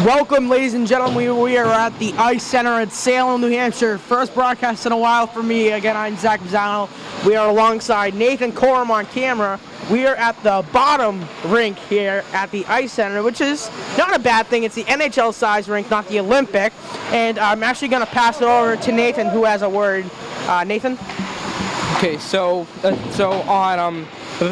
Welcome, ladies and gentlemen. We are at the Ice Center in Salem, New Hampshire. First broadcast in a while for me. Again, I'm Zach Mazzano. We are alongside Nathan Corum on camera. We are at the bottom rink here at the Ice Center, which is not a bad thing. It's the NHL size rink, not the Olympic. And I'm actually going to pass it over to Nathan, who has a word. Nathan? Okay, so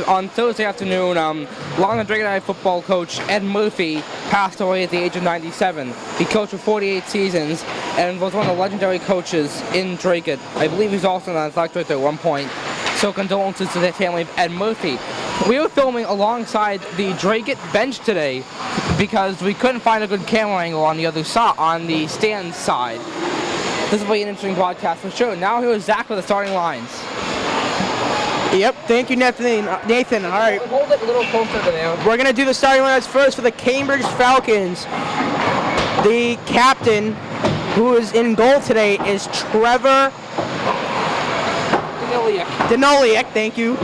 on Thursday afternoon, long-time Dracut football coach Ed Murphy passed away at the age of 97. He coached for 48 seasons and was one of the legendary coaches in Dracut. I believe he's also an athletic director at one point. So condolences to the family of Ed Murphy. We were filming alongside the Dracut bench today because we couldn't find a good camera angle on the other side, on the stand side. This will be an interesting broadcast for sure. Now here is Zach with the starting lines. Yep, thank you, Nathan. All right. Hold it a little closer to there. We're going to do the starting lineups first for the Cambridge Falcons. The captain, who is in goal today, is Trevor Denoliak, thank you.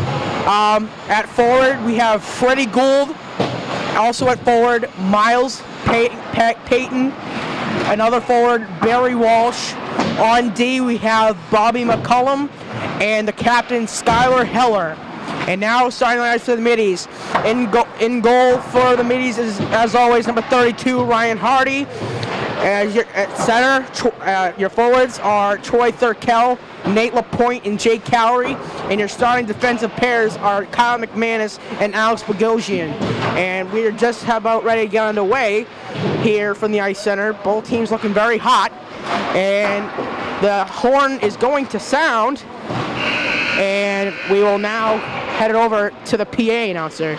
At forward, we have Freddie Gould. Also at forward, Miles Payton. Another forward, Barry Walsh. On D, we have Bobby McCullum and the captain, Skylar Heller. And now starting lineups for the middies. In goal for the middies is, as always, number 32, Ryan Hardy. At center, your forwards are Troy Thurkel, Nate LaPointe, and Jake Cowrie. And your starting defensive pairs are Kyle McManus and Alex Bogosian. And we are just about ready to get underway here from the Ice Center. Both teams looking very hot. And the horn is going to sound. And we will now head it over to the PA announcer.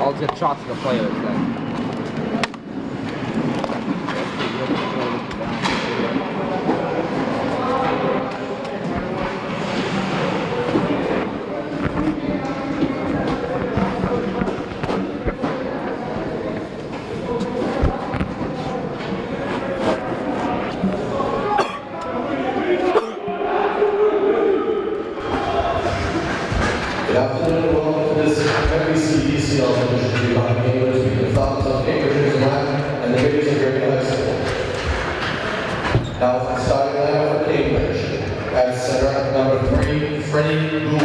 I'll get shots of the players then. Good afternoon and welcome to this WCECL edition between the Falcons of Cambridge and the Ladies of Dracut High School. Now for the starting lineup for Cambridge. At center, number 3, Freddie Gould.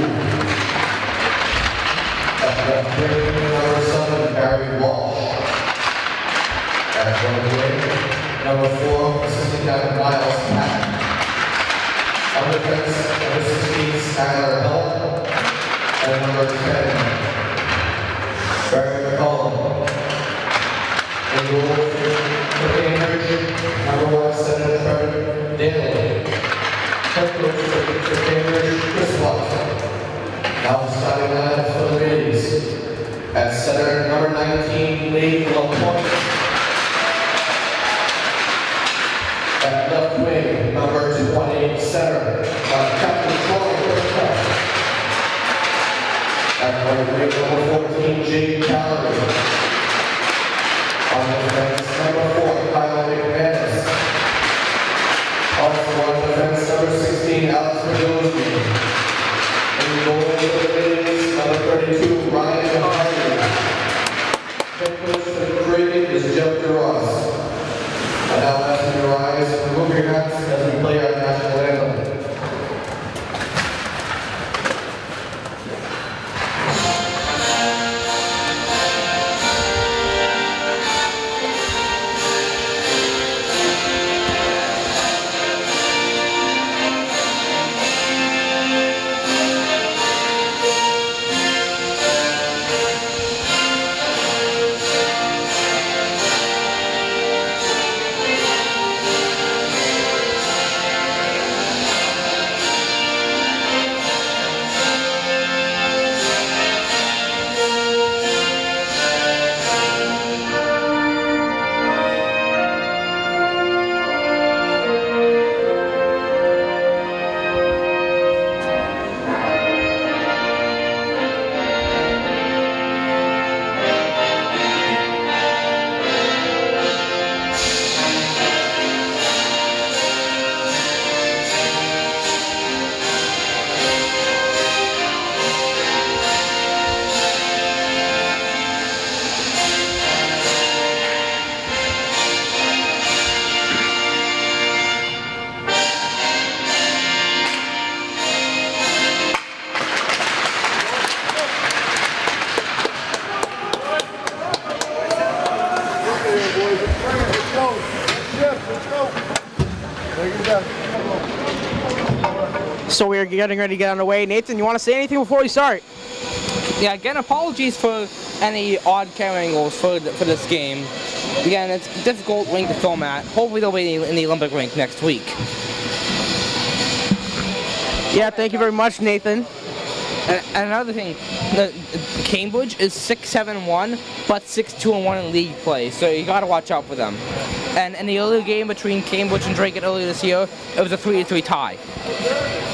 At left wing, number 7, Barry Walsh. At right wing, number 4, assistant captain Miles Patton. On defense, number 16, Skylar Heller. And number 10, Barry McCullum. In goal for Cambridge, number 1, center Trevor Denoliak. Head coach for Cambridge, Chris Watson. Now the starting lineup for the ladies. At center, number 19, Nate LaPointe. At left wing, number 20, center, Captain Troy Thurkel. At right wing, number 14, Jake Cowrie. On defense, number 4, Kyle McManus. Also on defense, number 16, Alex Bogosian. In goal for the ladies, number 32, Ryan Hardy. Head coach for the Dracut is Jeff DeRoss. I now ask you to rise and remove your hats as we play our national anthem. So we're getting ready to get underway. Nathan, you want to say anything before we start? Yeah, again, apologies for any odd camera angles for this game. Again, it's a difficult rink to film at. Hopefully they'll be in the Olympic rink next week. Yeah, thank you very much, Nathan. And another thing, Cambridge is 6-7-1, but 6-2-1 in league play, so you gotta watch out for them. And in the earlier game between Cambridge and Dracut earlier this year, it was a 3-3 tie.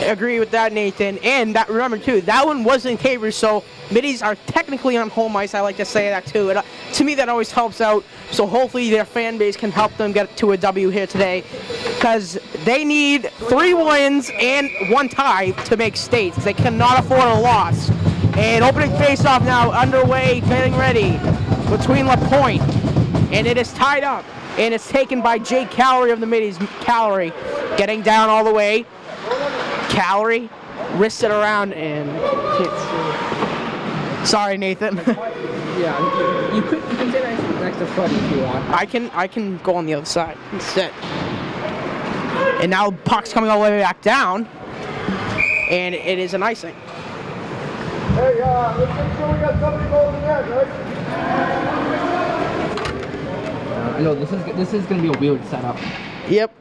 Agree with that, Nathan. And that, remember too, that one was in Cambridge, so middies are technically on home ice. I like to say that too. And to me, that always helps out. So hopefully their fan base can help them get to a W here today, because they need 3 wins and 1 tie to make states. They cannot afford a loss. And opening face-off now underway, getting ready between LaPointe, and it is tied up. And it's taken by Jake Calorie of the middies. Calorie getting down all the way. Calorie wrists it around and hits. Sorry, Nathan. Yeah, you can sit next to Freddie if you want. I can go on the other side instead. And now puck's coming all the way back down, and it is an icing. Hey, let's make sure we got somebody going in there, right? No, this is gonna be a weird setup. Yep.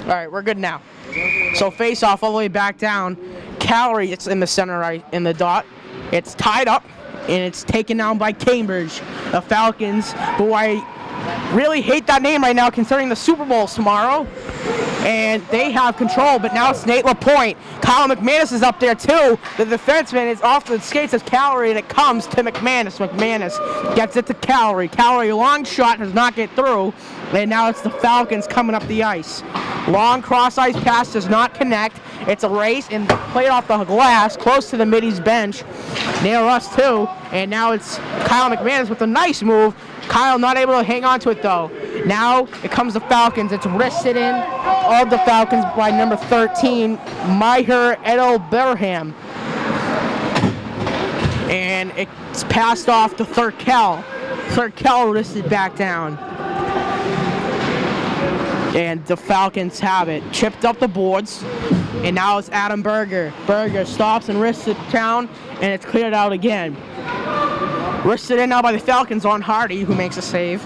All right, we're good now. So face off all the way back down. Calorie, it's in the center right in the dot. It's tied up, and it's taken down by Cambridge, the Falcons, who I really hate that name right now considering the Super Bowl's tomorrow. And they have control, but now it's Nate LaPointe. Kyle McManus is up there too. The defenseman is off the skates of Calorie, and it comes to McManus. McManus gets it to Calorie. Calorie, long shot, does not get through. And now it's the Falcons coming up the ice. Long cross-ice pass does not connect. It's a race and played off the glass, close to the middies bench. Near us too. And now it's Kyle McManus with a nice move. Kyle not able to hang on to it though. Now it comes the Falcons. It's wristed in of the Falcons by number 13, Maher Edelberham. And it's passed off to Thurkel. Thurkel wristed back down. And the Falcons have it. Chipped up the boards. And now it's Adam Berger. Berger stops and wrists it down, and it's cleared out again. Wristed in now by the Falcons on Hardy, who makes a save.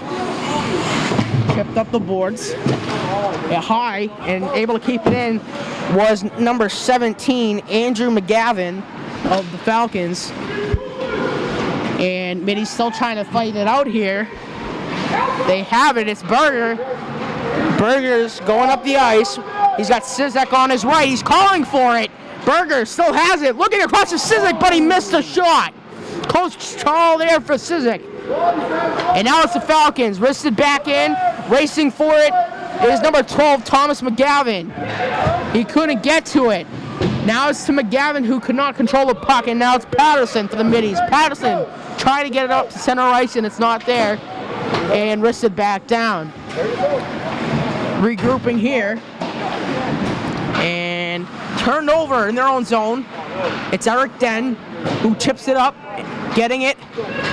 Chipped up the boards. High, and able to keep it in was number 17, Andrew McGavin of the Falcons. And Middy's still trying to fight it out here. They have it. It's Berger. Berger's going up the ice. He's got Sizek on his right. He's calling for it. Berger still has it. Looking across to Sizek, but he missed a shot. Close call there for Sizek. And now it's the Falcons. Wristed back in. Racing for it is number 12, Thomas McGavin. He couldn't get to it. Now it's to McGavin, who could not control the puck. And now it's Patterson for the middies. Patterson trying to get it up to center ice, and it's not there. And wristed back down. Regrouping here. And turned over in their own zone. It's Eric Den who chips it up, getting it.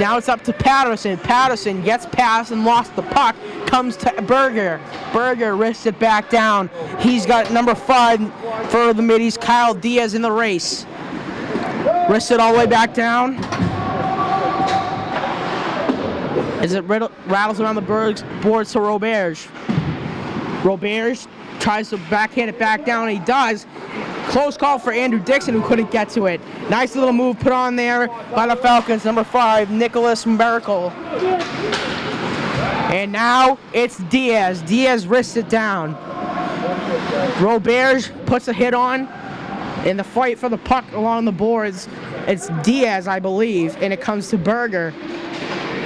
Now it's up to Patterson. Patterson gets past and lost the puck. Comes to Berger. Berger wrists it back down. He's got number 5 for the middies, Kyle Diaz, in the race. Wrists it all the way back down. As it rattles around the boards to Roberge. Roberge tries to backhand it back down, and he does. Close call for Andrew Dixon, who couldn't get to it. Nice little move put on there by the Falcons, number 5, Nicholas Miracle. And now it's Diaz. Diaz wrists it down. Roberge puts a hit on in the fight for the puck along the boards. It's Diaz, I believe, and it comes to Berger.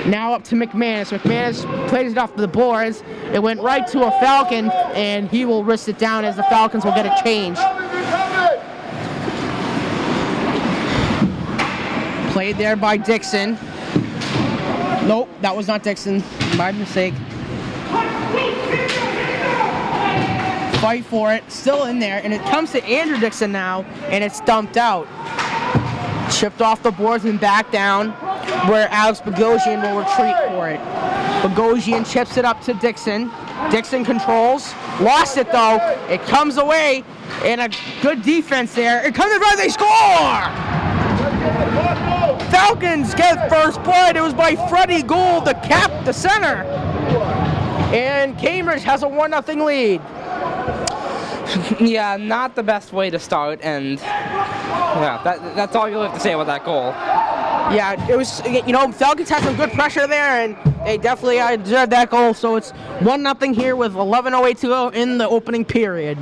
Now up to McManus. McManus plays it off the boards. It went right to a Falcon, and he will wrist it down as the Falcons will get a change. Played there by Dixon. Nope, that was not Dixon. My mistake. Fight for it. Still in there, and it comes to Andrew Dixon now, and it's dumped out. Chipped off the boards and back down, where Alex Bogosian will retreat for it. Bogosian chips it up to Dixon. Dixon controls. Lost it though. It comes away. And a good defense there. It comes in front. They score! Falcons get first blood. It was by Freddie Gould, the center. And Cambridge has a 1-0 lead. Yeah, not the best way to start, and yeah, that's all you have to say about that goal. Yeah, it was, Falcons had some good pressure there, and they definitely deserved that goal. So it's 1-0 here with 11:08 to go in the opening period.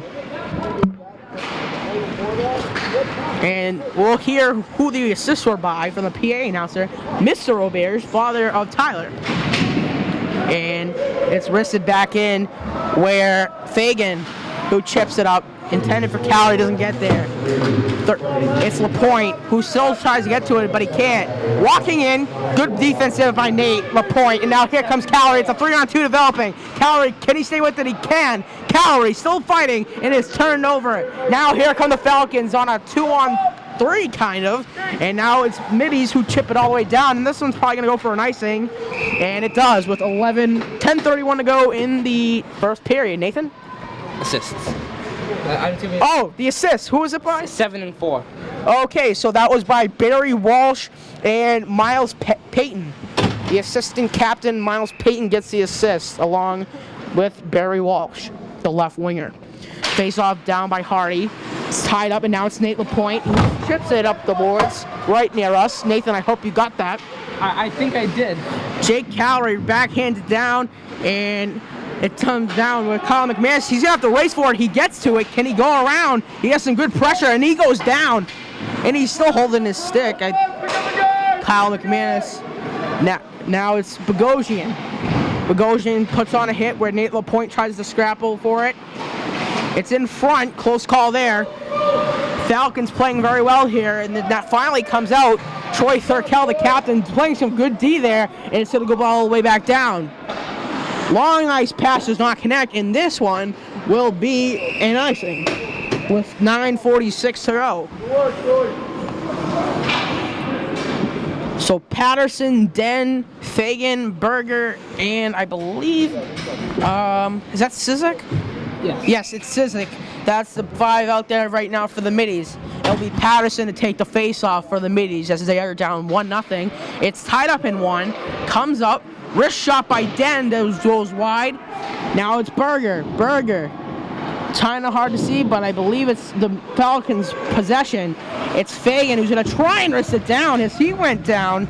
And we'll hear who the assists were by from the PA announcer, Mr. Roberts, father of Tyler. And it's wristed back in where Fagan, who chips it up, intended for Cowley, doesn't get there. It's LaPointe, who still tries to get to it, but he can't. Walking in, good defensive by Nate LaPointe, and now here comes Cowley. It's a 3-on-2 developing. Cowley, can he stay with it? He can. Cowley still fighting, and it's turned over. Now here come the Falcons on a 2-on-3 kind of, and now it's Middies who chip it all the way down, and this one's probably going to go for an icing, and it does with 10:31 to go in the first period. Nathan? Assists. Oh, the assist. Who was it by? 7 and 4. Okay, so that was by Barry Walsh and Miles Payton. The assistant captain, Miles Payton, gets the assist along with Barry Walsh, the left winger. Face off down by Hardy. It's tied up, and now it's Nate LaPointe who chips it up the boards right near us. Nathan, I hope you got that. I think I did. Jake Cowley backhanded down, and it comes down with Kyle McManus. He's going to have to race for it. He gets to it. Can he go around? He has some good pressure, and he goes down. And he's still holding his stick. Kyle McManus. Now it's Bogosian. Bogosian puts on a hit where Nate LaPointe tries to scrapple for it. It's in front. Close call there. Falcons playing very well here, and that finally comes out. Troy Thurkel, the captain, playing some good D there, and it's going to go all the way back down. Long ice pass does not connect, and this one will be an icing with 9:46 to go. So Patterson, Den, Fagan, Berger, and I believe, is that Sizek? Yes. Yes, it's Sizek. That's the 5 out there right now for the Middies. It'll be Patterson to take the face-off for the Middies as they are down 1-0. It's tied up in 1, comes up, wrist shot by Den that goes wide. Now it's Berger. Berger. Kind of hard to see, but I believe it's the Falcons' possession. It's Fagan who's going to try and wrist it down as he went down.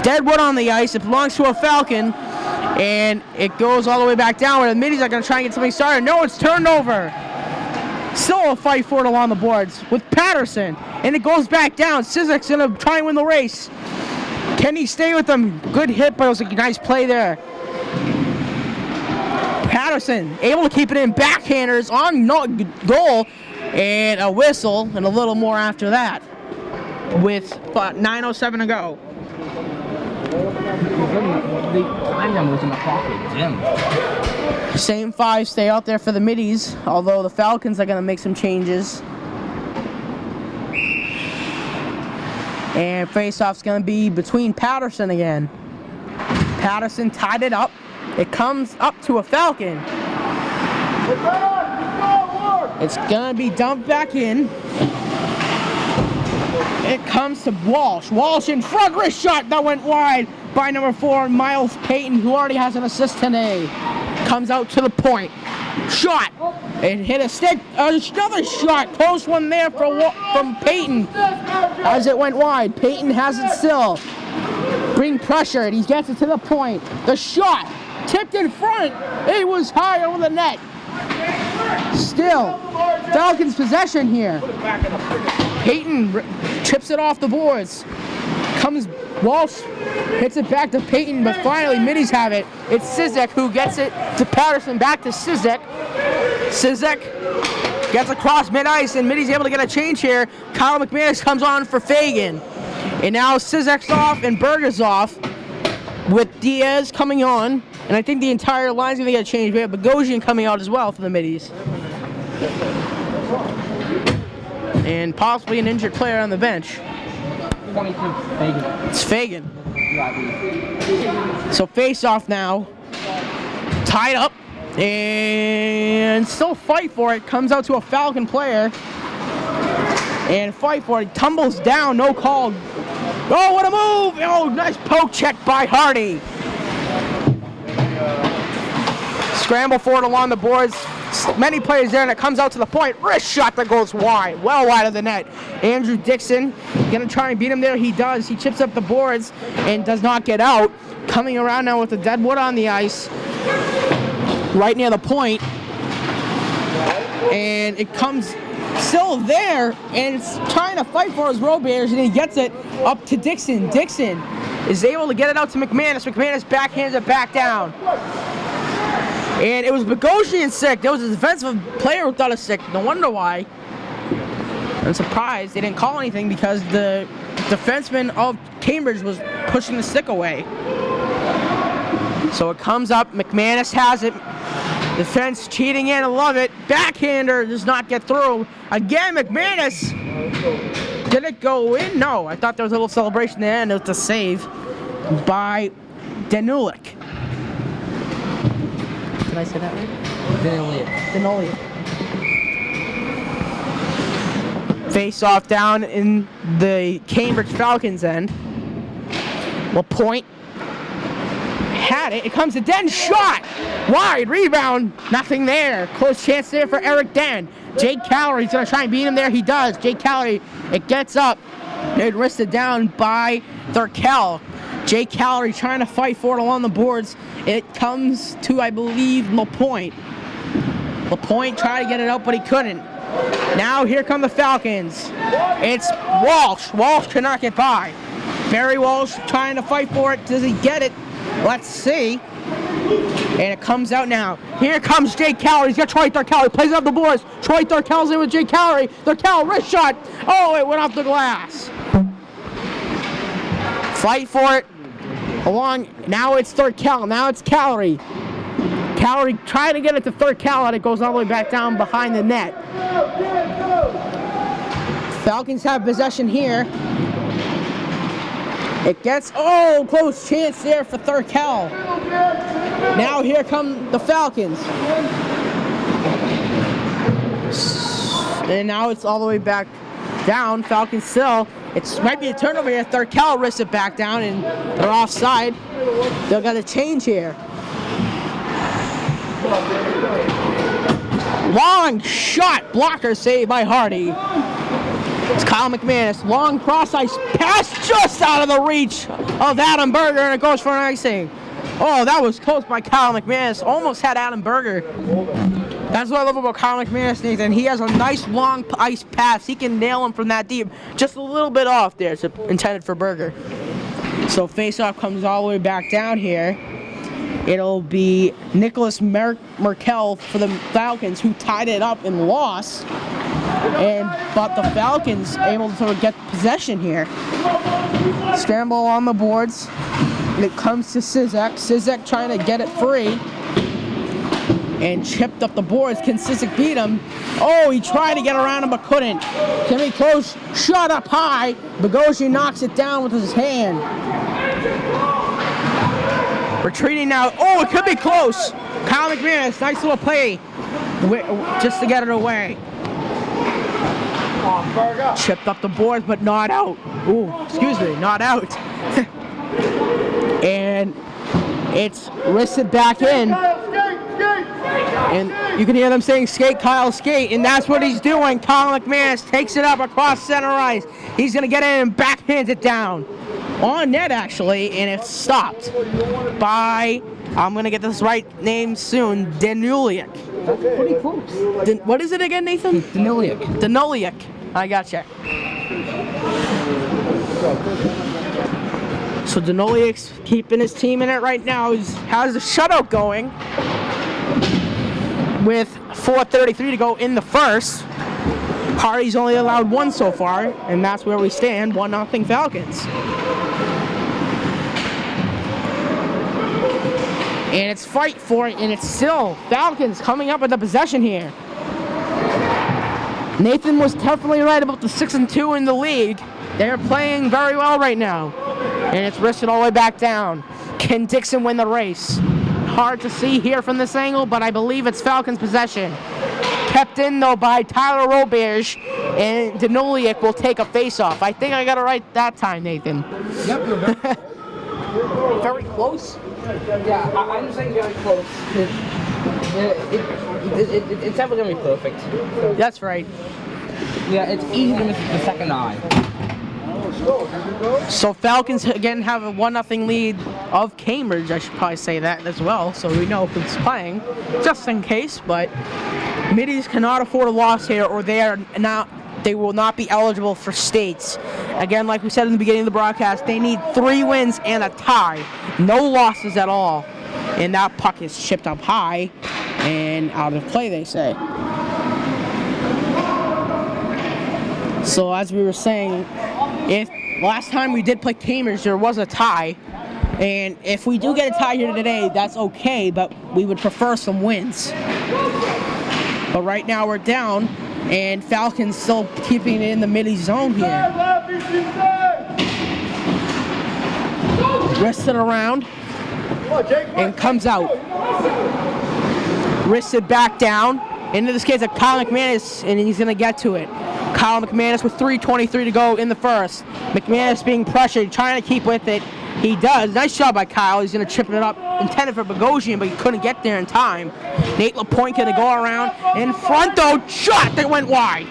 Deadwood on the ice. It belongs to a Falcon. And it goes all the way back down where the Middies are going to try and get something started. No, it's turned over. Still a fight for it along the boards with Patterson. And it goes back down. Sizek's going to try and win the race. Can he stay with them? Good hit, but it was a nice play there. Patterson able to keep it in. Backhanders on goal. And a whistle and a little more after that. With 9:07 to go. The time numbers in the clock are dim. Same 5 stay out there for the Middies, although the Falcons are going to make some changes. And face-off's going to be between Patterson again. Patterson tied it up. It comes up to a Falcon. It's going to be dumped back in. It comes to Walsh. Walsh in front, wrist shot that went wide by number 4, Miles Payton, who already has an assist today. Comes out to the point. Shot. It hit a stick. Another shot. Close one there from Payton as it went wide. Payton has it still. Being pressured. He gets it to the point. The shot. Tipped in front. It was high over the net. Still, Falcons possession here. Payton chips it off the boards. Comes Walsh, hits it back to Payton, but finally Middies have it. It's Sizek who gets it to Patterson, back to Sizek. Sizek gets across mid-ice, and Middies able to get a change here. Kyle McManus comes on for Fagan. And now Sizek's off and Berger's off with Diaz coming on. And I think the entire line's going to get a change. We have Bogosian coming out as well for the Middies. And possibly an injured player on the bench. 22, Fagan. It's Fagan. So face off now. Tied up. And still fight for it. Comes out to a Falcon player. And fight for it. Tumbles down, no call. Oh, what a move! Oh, nice poke check by Hardy. Scramble for it along the boards. Many players there, and it comes out to the point. Wrist shot that goes wide, well wide of the net. Andrew Dixon gonna try and beat him there. He does. He chips up the boards and does not get out. Coming around now with the dead wood on the ice, right near the point, and it comes still there, and it's trying to fight for his row bears, and he gets it up to Dixon. Dixon is able to get it out to McManus. McManus backhands it back down. And it was Bogosian's stick. There was a defensive player who thought a stick. No wonder why. I'm surprised they didn't call anything because the defenseman of Cambridge was pushing the stick away. So it comes up. McManus has it. Defense cheating in. I love it. Backhander does not get through. Again, McManus. Did it go in? No. I thought there was a little celebration there, and it was a save by Danulik. Did I say that right? Danulik. Face off down in the Cambridge Falcons end. LaPointe had it. It comes to Den. Shot! Wide. Rebound. Nothing there. Close chance there for Eric Den. Jake Callery's going to try and beat him there. He does. Jake Callery, it gets up. It wristed down by Thurkel. Jake Callery trying to fight for it along the boards. It comes to, I believe, LaPointe. LaPointe tried to get it out, but he couldn't. Now here come the Falcons. It's Walsh. Walsh cannot get by. Barry Walsh trying to fight for it. Does he get it? Let's see. And it comes out now. Here comes Jake Callery. He's got Troy Thurkel. He plays up the boards. Troy Thurkel's in with Jake Callery. Thurkel, wrist shot. Oh, it went off the glass. Fight for it. Along. Now it's Thurkel. Now it's Callery. Callery trying to get it to Thurkel, and it goes all the way back down behind the net. Falcons have possession here. It gets, oh, close chance there for Thurkel. Now here come the Falcons. And now it's all the way back down. Falcons still. It might be a turnover here. Thurkel wrists it back down, and they're offside. They'll get a change here. Long shot. Blocker saved by Hardy. It's Kyle McManus. Long cross ice pass just out of the reach of Adam Berger, and it goes for an icing. Oh, that was close by Kyle McManus. Almost had Adam Berger. That's what I love about Kyle McManus, Nathan. He has a nice long ice pass. He can nail him from that deep. Just a little bit off there. It's intended for Berger. So face-off comes all the way back down here. It'll be Nicholas Merkel for the Falcons, who tied it up and lost. But the Falcons able to get possession here. Scramble on the boards. And it comes to Sizek. Sizek trying to get it free. And chipped up the boards. Can Sizek beat him? Oh, he tried to get around him but couldn't. Timmy Close shot up high. Bogosian knocks it down with his hand. Retreating now. Oh, it could be close. Kyle McManus, nice little play just to get it away. Chipped up the boards, but not out. Ooh, excuse me, not out. And it's wristed back in. And you can hear them saying, skate, Kyle, skate. And that's what he's doing. Kyle McManus takes it up across center ice. He's going to get in and backhands it down. On net, actually, and it's stopped by, I'm going to get this right name soon, Danulik. That's pretty close. What is it again, Nathan? Danulik. Danulik. I gotcha. So Danulik's keeping his team in it right now. He has the shutout going with 4:33 to go in the first. Hardy's only allowed one so far, and that's where we stand, 1-0 Falcons. And it's fight for it, and it's still Falcons coming up with the possession here. Nathan was definitely right about the 6-2 in the league. They're playing very well right now. And it's wristed all the way back down. Can Dixon win the race? hard to see here from this angle, but I believe it's Falcons possession. Kept in though by Tyler Roberge, and Denoliak will take a face-off. I think I got it right that time, Nathan. Yep, you're good. Very close. Yeah, I'm saying very close. It's never gonna be perfect. That's right. Yeah, it's easy to miss the second eye. So Falcons again have a 1-0 lead of Cambridge. I should probably say that as well, so we know who's playing, just in case. But Middies cannot afford a loss here, or they will not be eligible for states. Again, like we said in the beginning of the broadcast, they need 3 wins and a tie, no losses at all. And that puck is chipped up high and out of play, they say. So as we were saying, if last time we did play Cambridge, there was a tie. And if we do get a tie here today, that's okay, but we would prefer some wins. But right now we're down, and Falcons still keeping it in the midi zone here. Wristed around and comes out. Wristed back down. Into this case of Kyle McManus, and he's going to get to it. Kyle McManus with 3:23 to go in the first. McManus being pressured, trying to keep with it. He does. Nice job by Kyle. He's going to chip it up. Intended for Bogosian, but he couldn't get there in time. Nate LaPointe going to go around. In front, though. Shot that went wide.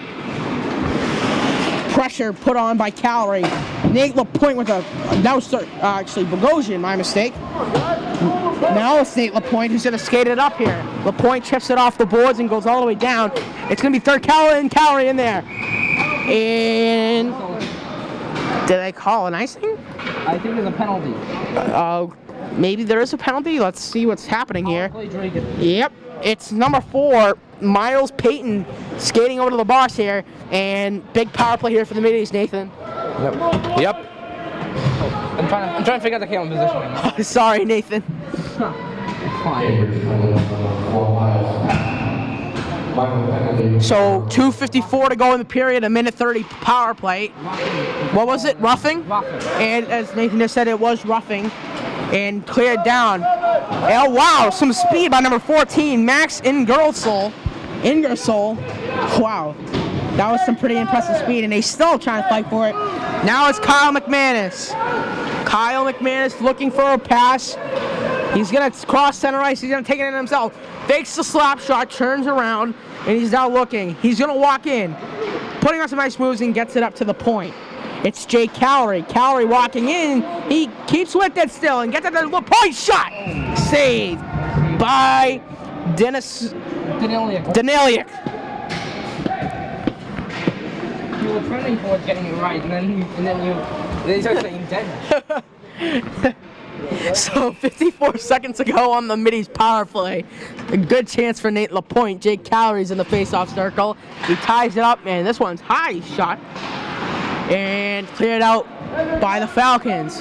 Pressure put on by Callery. Nate LaPointe with a... actually, Bogosian, my mistake. Now it's Nate LaPointe who's going to skate it up here. LaPointe chips it off the boards and goes all the way down. It's going to be third Callery in there. And... did I call an icing? I think there's a penalty. Maybe there is a penalty. Let's see what's happening here. Play Dracut. Yep, it's number 4, Miles Payton, skating over to the box here, and big power play here for the Middies, Nathan. Yep. Oh, I'm trying to figure out the camera positioning. Sorry, Nathan. Cambridge, number 4 miles. Michael penalty. So 2:54 to go in the period, a minute 30 power play. What was it? Roughing? Roughing. And as Nathan just said, it was roughing and cleared down. Oh wow, some speed by number 14, Max Ingersoll. Wow, that was some pretty impressive speed, and they still trying to fight for it. Now it's Kyle McManus. Kyle McManus looking for a pass. He's gonna cross center ice. He's gonna take it in himself. Fakes the slap shot, turns around, and he's now looking. He's gonna walk in, putting on some nice moves, and gets it up to the point. It's Jake Callery. Callery walking in. He keeps with it still and gets it to the point shot. Saved by Denoliak. You were trending towards getting it right, and then you start saying dead. So 54 seconds to go on the Middies power play. A good chance for Nate LaPointe. Jake Callery's in the face-off circle. He ties it up, man. This one's high shot. And cleared out by the Falcons.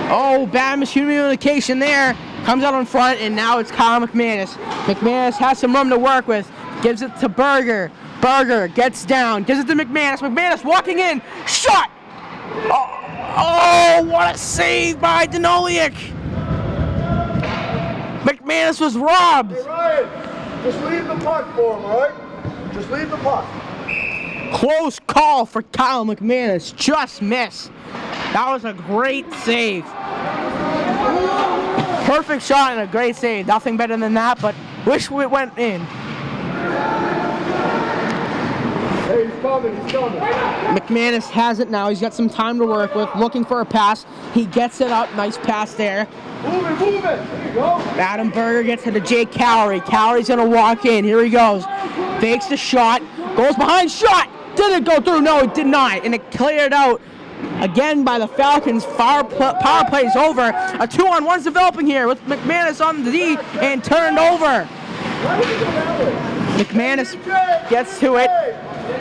Oh, bad miscommunication there. Comes out in front, and now it's Kyle McManus. McManus has some room to work with. Gives it to Berger. Berger gets down, gives it to McManus. McManus walking in, shot! Oh, what a save by Denoliak! McManus was robbed. Hey, Ryan, just leave the puck for him, all right? Just leave the puck. Close call for Kyle McManus, just missed. That was a great save. Perfect shot and a great save. Nothing better than that, but wish it went in. Hey, he's coming. McManus has it now. He's got some time to work with. Looking for a pass. He gets it up. Nice pass there. Move it. There you go. Adam Berger gets it to Jake Callery. Callery's going to walk in. Here he goes. Fakes the shot. Goes behind. Shot. Did it go through? No, it did not. And it cleared out again by the Falcons. Power play is over. A 2-on-1's developing here with McManus on the D and turned over. McManus gets to it.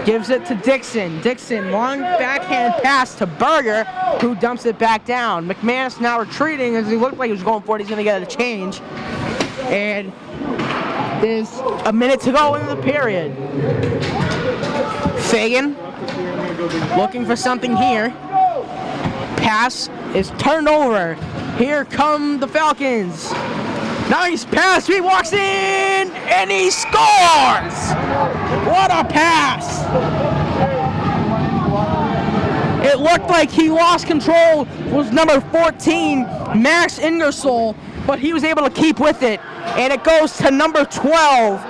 Gives it to Dixon. Dixon, long backhand pass to Berger, who dumps it back down. McManus now retreating as he looked like he was going for it. He's going to get a change. And there's a minute to go in the period. Fagan looking for something here. pass is turned over. Here come the Falcons. Nice pass. He walks in and he scores. What a pass. It looked like he lost control. Was number 14, Max Ingersoll, but he was able to keep with it. And it goes to number 12,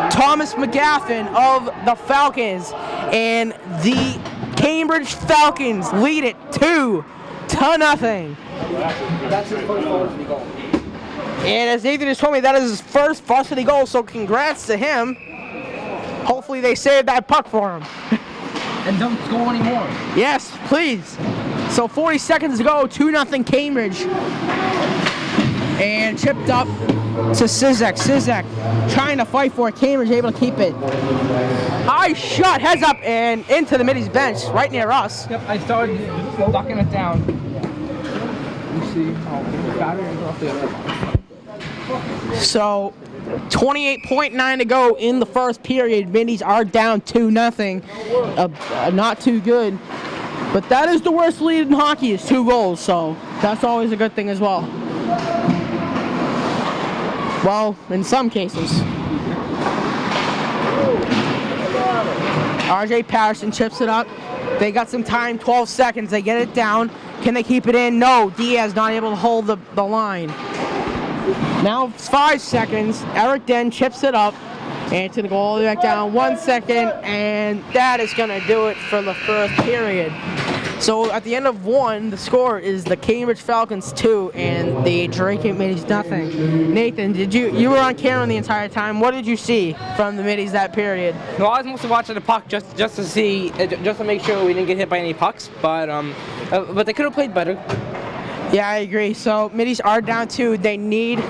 Thomas McGaffin of the Falcons. And the Cambridge Falcons lead it 2-0. That's his first varsity goal. And as Nathan just told me, that is his first varsity goal, so congrats to him. Hopefully they saved that puck for him. And don't score anymore. Yes, please. So 40 seconds to go, 2-0 Cambridge. And chipped up to Sizek. Sizek trying to fight for it. Cambridge able to keep it. High shot, heads up, and into the middies bench, right near us. Yep, I started ducking it down. You see, So 28.9 to go in the first period. Middies are down 2-0. Not too good. But that is the worst lead in hockey, is 2 goals, so that's always a good thing as well. Well, in some cases. RJ Patterson chips it up. They got some time, 12 seconds. They get it down. Can they keep it in? No. Diaz not able to hold the line. Now it's 5 seconds. Eric Den chips it up. And it's going to go all the way back down. 1 second. And that is going to do it for the first period. So at the end of 1, the score is the Cambridge Falcons 2 and the Dracut Middies nothing. Nathan, you were on camera the entire time. What did you see from the Middies that period? No, I was mostly watching the puck just to see, just to make sure we didn't get hit by any pucks. But they could have played better. Yeah, I agree. So Middies are down 2. They need,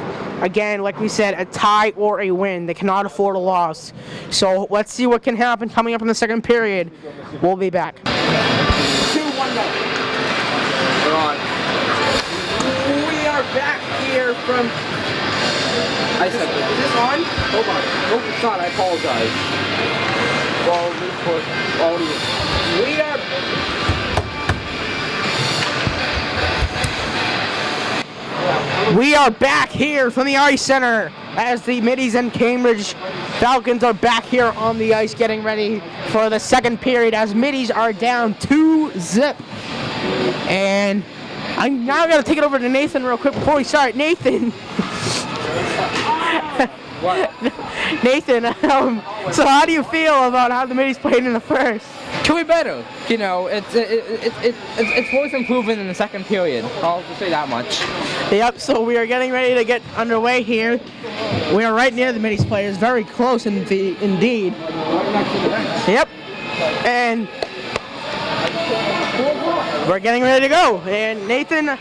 again, like we said, a tie or a win. They cannot afford a loss. So let's see what can happen coming up in the second period. We'll be back. 2-1 go. We are back here from. I said, is this on? Hold on. Nope, it's not. I apologize. We are back here from the Ice Center as the Middies and Cambridge Falcons are back here on the ice getting ready for the second period as Middies are down 2-0. And I'm now going to take it over to Nathan real quick before we start. Nathan. What? Nathan, so how do you feel about how the Middies played in the first? Could be better. You know, it's worth improving in the second period. I'll just say that much. Yep, so we are getting ready to get underway here. We are right near the Middies players, very close indeed. Yep, and we're getting ready to go. And Nathan,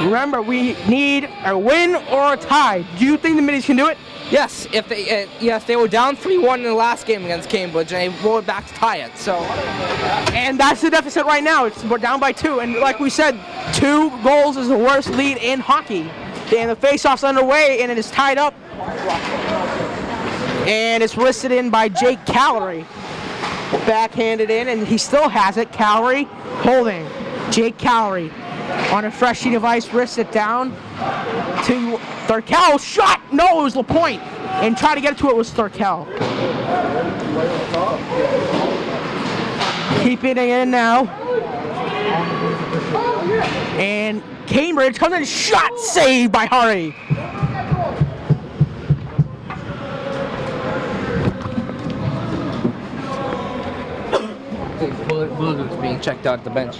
remember, we need a win or a tie. Do you think the Middies can do it? Yes, if they were down 3-1 in the last game against Cambridge, and they rolled back to tie it. So, and that's the deficit right now. We're down by 2, and like we said, 2 goals is the worst lead in hockey. And the face-off's underway, and it is tied up. And it's wristed in by Jake Callery. Backhanded in, and he still has it. Callery holding. Jake Callery on a fresh sheet of ice, wrists it down to Thurkel. Shot! No, it was LaPointe. And trying to get it to it was Thurkel. Keeping it in now. And Cambridge comes in, shot saved by Hari. Bullet's being checked out at the bench.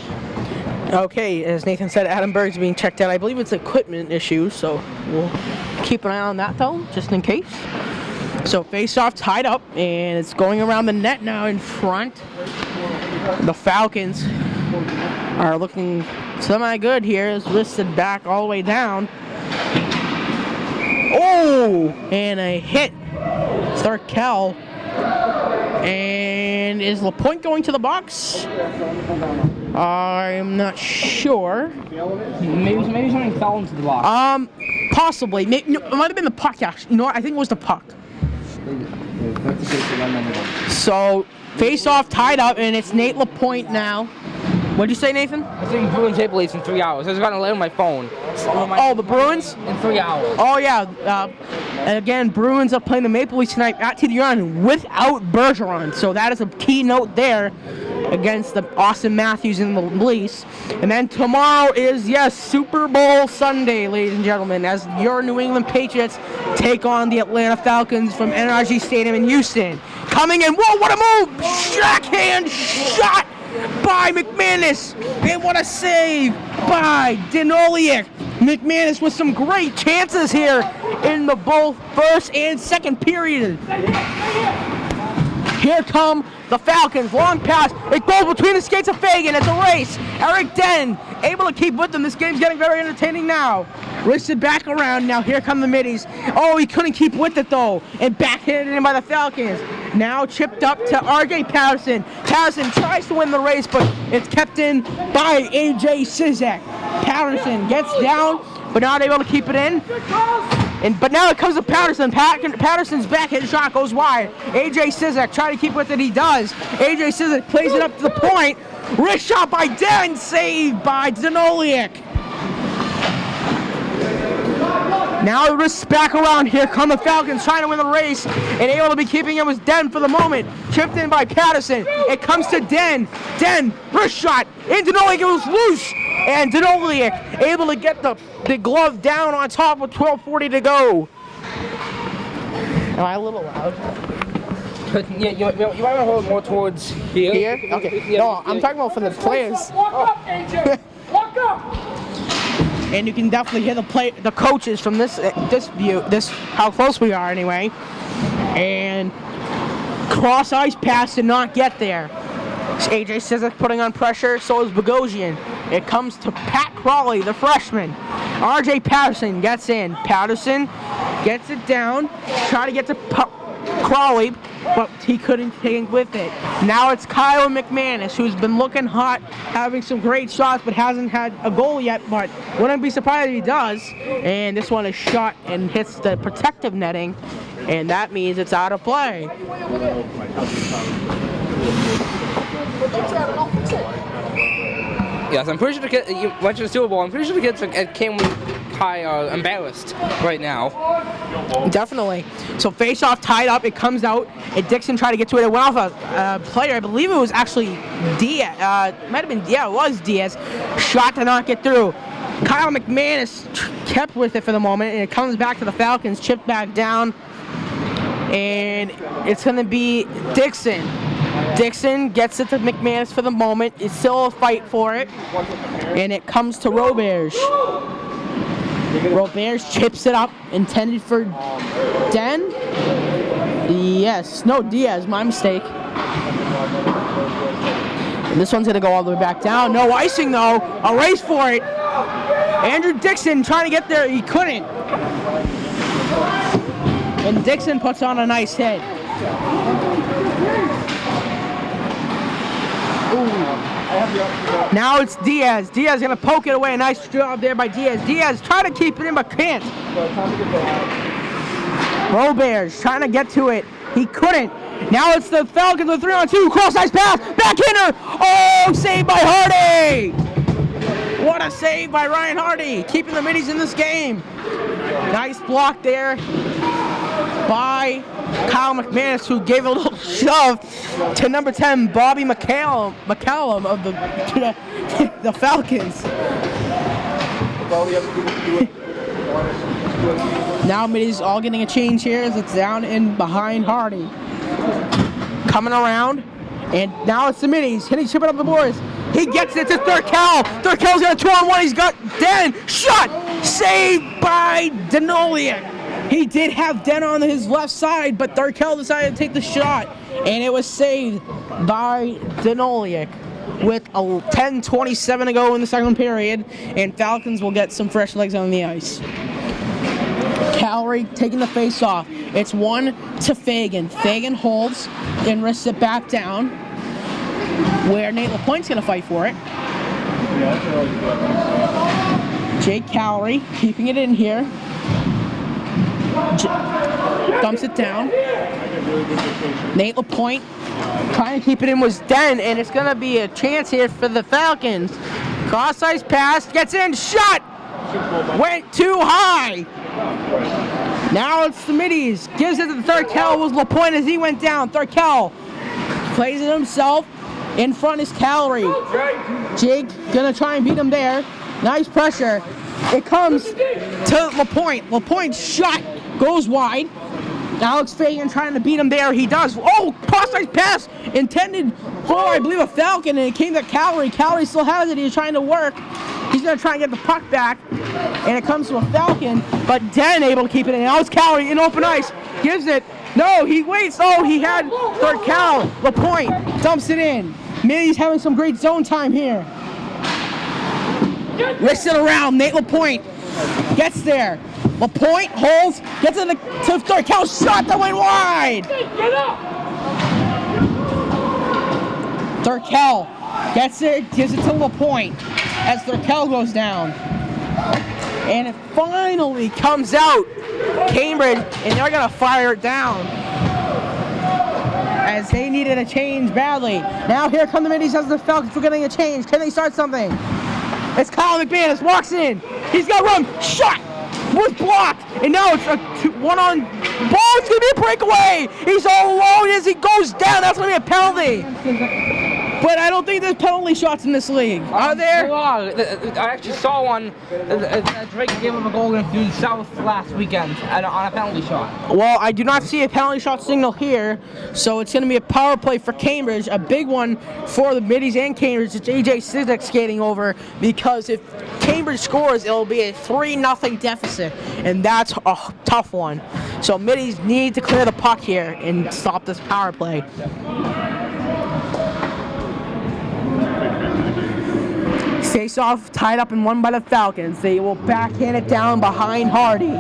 Okay, as Nathan said, Adam Berg's being checked out. I believe it's equipment issue, so we'll keep an eye on that though, just in case. So face-off tied up, and it's going around the net now in front. The Falcons are looking semi-good here. It's listed back all the way down. Oh, and a hit. Thurkel. And is LaPointe going to the box? I'm not sure. Maybe something fell into the box. Possibly. Maybe, no, it might have been the puck, actually. You know what? I think it was the puck. So, face-off tied up, and it's Nate LaPointe now What'd you say, Nathan? I think Bruins Maple Leafs in 3 hours. I was gonna lay on my phone. Oh, the Bruins? In 3 hours. Oh, yeah. And again, Bruins are playing the Maple Leafs tonight at TD Garden without Bergeron. So that is a key note there against the Austin Matthews and the Leafs. And then tomorrow is, yes, Super Bowl Sunday, ladies and gentlemen, as your New England Patriots take on the Atlanta Falcons from NRG Stadium in Houston. Coming in, whoa, what a move! Backhand shot by McManus, and what a save by Denoliak. McManus with some great chances here in the both first and second period. Here come the Falcons, long pass, it goes between the skates of Fagan, it's a race. Eric Den able to keep with them, this game's getting very entertaining now. Wrists it back around, now here come the middies. Oh, he couldn't keep with it though, and backhanded in by the Falcons. Now chipped up to R.J. Patterson. Patterson tries to win the race, but it's kept in by A.J. Cizek. Patterson gets down, but not able to keep it in. But now it comes to Patterson. Patterson's backhand shot goes wide. A.J. Cizek trying to keep with it, he does. A.J. Cizek plays it up to the point. Wrist shot by Den, saved by Denoliak. Now the wrist's back around. Here come the Falcons trying to win the race, and able to be keeping it was Den for the moment. Chipped in by Patterson. It comes to Den. Den, wrist shot. And Denoliak goes loose. And Denoliak able to get the glove down on top with 12:40 to go. Am I a little loud? Yeah, you might want to hold more towards here. Here? Okay. No, I'm talking about for the players. Walk up, AJ! Walk up! And you can definitely hear the coaches from this view, how close we are anyway. And cross ice pass did not get there. AJ Cizek putting on pressure, so is Bogosian. It comes to Pat Crawley, the freshman. R.J. Patterson gets in. Patterson gets it down, try to get to Crawley, but he couldn't take with it. Now it's Kyle McManus, who's been looking hot, having some great shots, but hasn't had a goal yet, but wouldn't be surprised if he does. And this one is shot and hits the protective netting, and that means it's out of play. Yes, I'm pretty sure the kid, you went to the Super Bowl. I'm pretty sure the kids at Camden High are embarrassed right now. Definitely. So face-off tied up. It comes out. And Dixon tried to get to it. It went off a player. I believe it was actually Diaz. Might have been, yeah, it was Diaz. Shot to not get through. Kyle McManus kept with it for the moment, and it comes back to the Falcons. Chipped back down. And it's going to be Dixon. Dixon gets it to McManus for the moment. It's still a fight for it. And it comes to Roberge. Roberge chips it up, intended for Den. Yes, no, Diaz, my mistake. And this one's gonna go all the way back down. No icing though, a race for it. Andrew Dixon trying to get there, he couldn't. And Dixon puts on a nice hit. Now it's Diaz. Diaz gonna poke it away. A nice job there by Diaz. Diaz trying to keep it in but can't. Roberge trying to get to it. He couldn't. Now it's the Falcons with 3-on-2. Cross-ice pass. Backhander. Oh, saved by Hardy. What a save by Ryan Hardy. Keeping the middies in this game. Nice block there by Kyle McManus, who gave a little shove to number 10, Bobby McCallum of the Falcons. Now middies all getting a change here as it's down in behind Hardy. Coming around, and now it's the middies. Hitting, chipping up the boards. He gets it to Thurkel. Thurkel's got a 2-on-1. He's got Den. Shot. Saved by Denoliak. He did have Den on his left side, but Thurkel decided to take the shot, and it was saved by Denoliak with 10:27 to go in the second period, and Falcons will get some fresh legs on the ice. Cowrie taking the face off. It's one to Fagan. Fagan holds and wrists it back down, where Nate LaPointe's going to fight for it. Jake Cowrie keeping it in here. dumps it down. Nate LaPointe trying to keep it in was Den, and it's gonna be a chance here for the Falcons. Cross-ice pass, gets in, shot! Went too high! Now it's the middies. Gives it to the Dracut. Was LaPointe as he went down. Dracut plays it himself. In front is Calorie. Jake gonna try and beat him there. Nice pressure. It comes to LaPointe. LaPointe's shot goes wide. Alex Fagan trying to beat him there. He does. Oh, cross-ice pass intended for, I believe, a Falcon, and it came to Calorie. Calorie still has it. He's trying to work. He's going to try and get the puck back, and it comes to a Falcon, but Den able to keep it in. Now it's Calorie in open ice. Gives it. No, he waits. Oh, he had third Cal. LaPointe dumps it in. Millie's having some great zone time here. Wrists it around. Nate LaPointe gets there. LaPointe holds, gets to third Cal. Shot that went wide. Third Cal gets it, gives it to LaPointe as Dracut goes down. And it finally comes out. Cambridge, and they're going to fire it down. As they needed a change badly. Now here come the middies as the Falcons for getting a change. Can they start something? It's Kyle McManus, walks in. He's got to run. Shot! Was blocked. And now it's a one-on ball. It's going to be a breakaway. He's all alone as he goes down. That's going to be a penalty. But I don't think there's penalty shots in this league. Are there? I actually saw one. Drake gave him a goal against South last weekend on a penalty shot. Well, I do not see a penalty shot signal here, so it's going to be a power play for Cambridge, a big one for the middies and Cambridge. It's AJ Sizek skating over, because if Cambridge scores, it'll be a 3-0 deficit, and that's a tough one. So middies need to clear the puck here and stop this power play. Face-off tied up and won by the Falcons. They will backhand it down behind Hardy.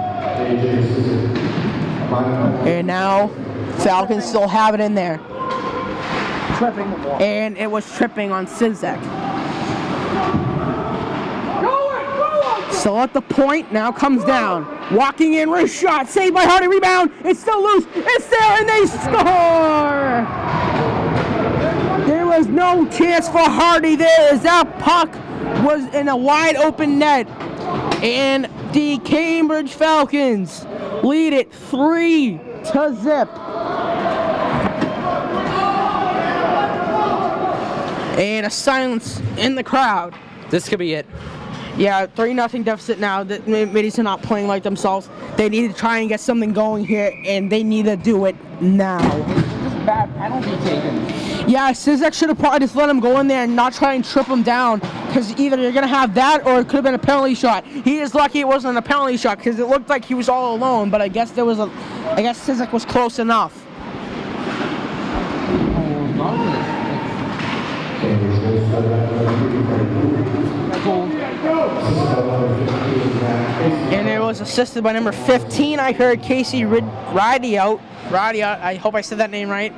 And now Falcons still have it in there. And it was tripping on Sizek. Still at the point, now comes down. Walking in, wrist shot, saved by Hardy, rebound. It's still loose. It's there, and they score! There was no chance for Hardy there as that puck was in a wide open net, and the Cambridge Falcons lead it 3-0. And a silence in the crowd. This could be it. Yeah, 3-0 deficit now. The middies are not playing like themselves. They need to try and get something going here, and they need to do it now. Just bad penalty taken. Yeah, Sizek should have probably just let him go in there and not try and trip him down, because either you're going to have that or it could have been a penalty shot. He is lucky it wasn't a penalty shot, because it looked like he was all alone, but I guess Sizek was close enough. And it was assisted by number 15. I heard Casey Radia. I hope I said that name right.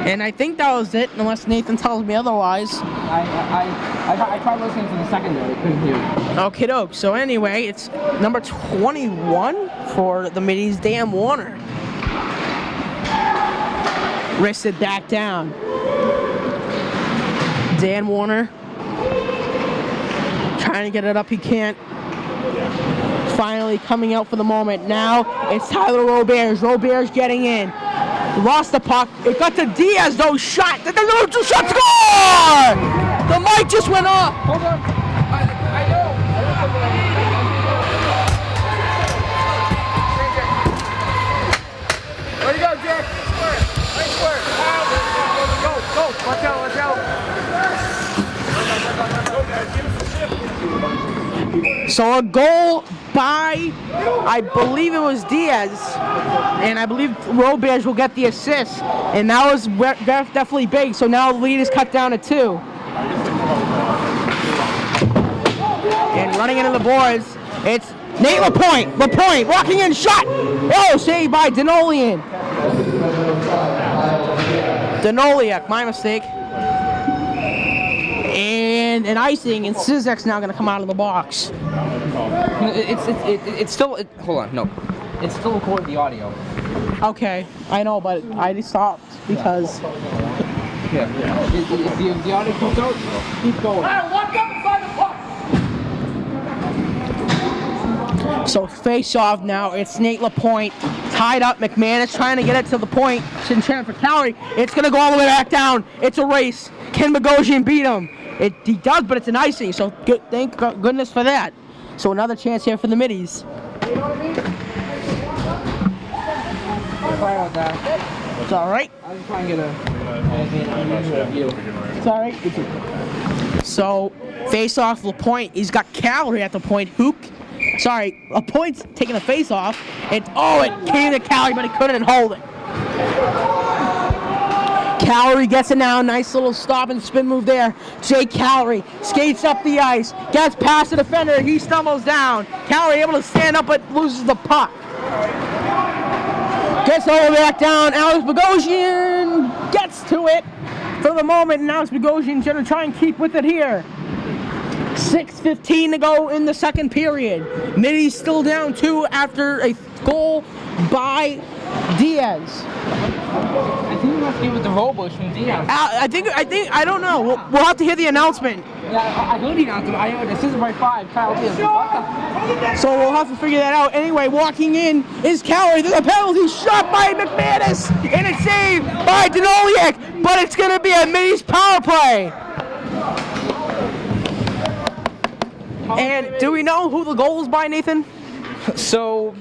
And I think that was it, unless Nathan tells me otherwise. I tried listening to the second one. I couldn't hear it. Okay, doke. So anyway, it's number 21 for the middies, Dan Warner. Wristed back down. Dan Warner trying to get it up. He can't. Finally coming out for the moment. Now it's Tyler Roberts. Roberts getting in. Lost the puck. It got to Diaz, though. Shot. Two shots. Score! The mic just went off. Hold on. I know. Where you go, Jack? Nice work. Go. Watch out. So a goal by, I believe it was Diaz, and I believe Roberts will get the assist, and that was definitely big. So now the lead is cut down to 2. And running into the boards, it's Nate LaPointe. LaPointe walking in, shot. Oh, saved by Denolian. Denoliak, my mistake. And an icing, and Sizek's now going to come out of the box. It's still. Hold on, no. It's still recording the audio. Okay, I know, but I just stopped because. Yeah. If the audio comes out, keep going. Walk up and find the puck. So face off now. It's Nate LaPointe tied up. McManus trying to get it to the point. Chin for Calorie. It's gonna go all the way back down. It's a race. Can Bogosian beat him? He does, but it's an icing. So good, thank goodness for that. So another chance here for the Middies. You know what I mean? Sorry about that. It's all right. I was trying to get a view. It's all right. So face off LaPointe. He's got Calorie at the point. LaPointe's taking the face off. It came to Calorie, but he couldn't hold it. Calorie gets it now. Nice little stop and spin move there. Jake Calorie skates up the ice. Gets past the defender. He stumbles down. Calorie able to stand up but loses the puck. Gets all the way back down. Alex Bogosian gets to it for the moment. And Alex Bogosian's going to try and keep with it here. 6:15 to go in the second period. Middies still down 2 after a goal by Diaz. I think we must be with the Robles from Diaz. I don't know. We'll have to hear the announcement. Yeah, I heard the announcement. I heard assisted by 5. Kyle Diaz. So we'll have to figure that out. Anyway, walking in is Calorie. There's a penalty shot by McManus, and it's saved by Denoliak, but it's going to be a Middies power play. And do we know who the goal was by, Nathan? So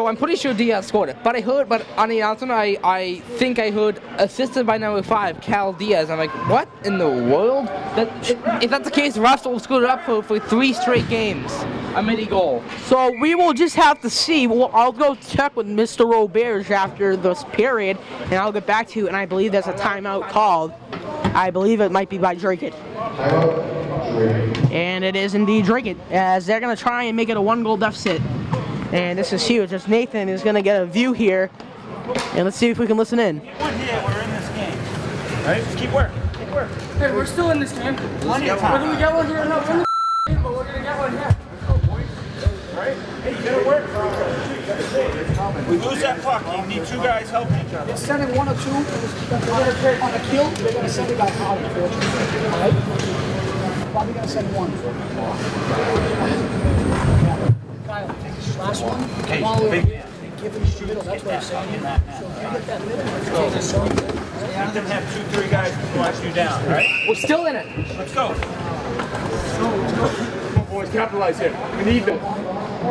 I'm pretty sure Diaz scored it. But on the announcement, I think I heard assisted by number 5, Cal Diaz. I'm like, what in the world? If that's the case, Russell screwed it up for 3 straight games. A midi goal. So we will just have to see. I'll go check with Mr. Roberge after this period, and I'll get back to you. And I believe there's a timeout called. I believe it might be by Dracut. And it is indeed Dracut, as they're going to try and make it a 1-goal deficit. And this is huge, as Nathan is going to get a view here. And let's see if we can listen in. We're in this game. Right? Just keep working. Keep working. Hey, we're still in this game. Plenty of We're time. gonna get one here. No, we're in the game, but we're gonna get one here. Right? Hey, you gotta work for each other. We lose that puck. You need 2 guys helping each other. They're sending 1 or 2 on a kill. They're gonna send a guy out, unfortunately. All right? Probably gonna send 1. Kyle, last one. Okay, Come all the way big over. Give him the middle. That's what I'm saying. So if you get that middle, let's go. Let them have 2-3 guys watch you down, all right? We're still in it. Let's go. Come on, boys, capitalize here. We need them.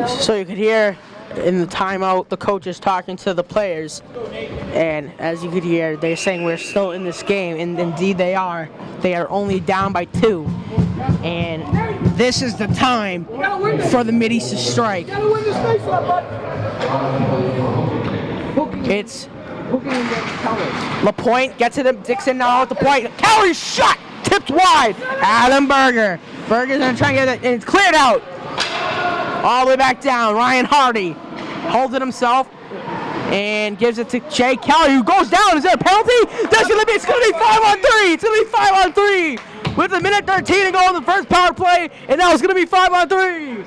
So you could hear in the timeout the coaches talking to the players, and as you could hear, they're saying we're still in this game, and indeed they are. They are only down by 2, and this is the time for the Middies to strike. It's LaPointe gets it up, Dixon now at the point. Calorie shot, tipped wide. Adam Berger. Berger's gonna try and get it, and it's cleared out. All the way back down. Ryan Hardy holds it himself and gives it to Jay Kelly, who goes down. Is there a penalty? It's gonna be 5-on-3. It's gonna be 5-on-3 with 1:13 to go in the first power play, and now it's gonna be 5-on-3.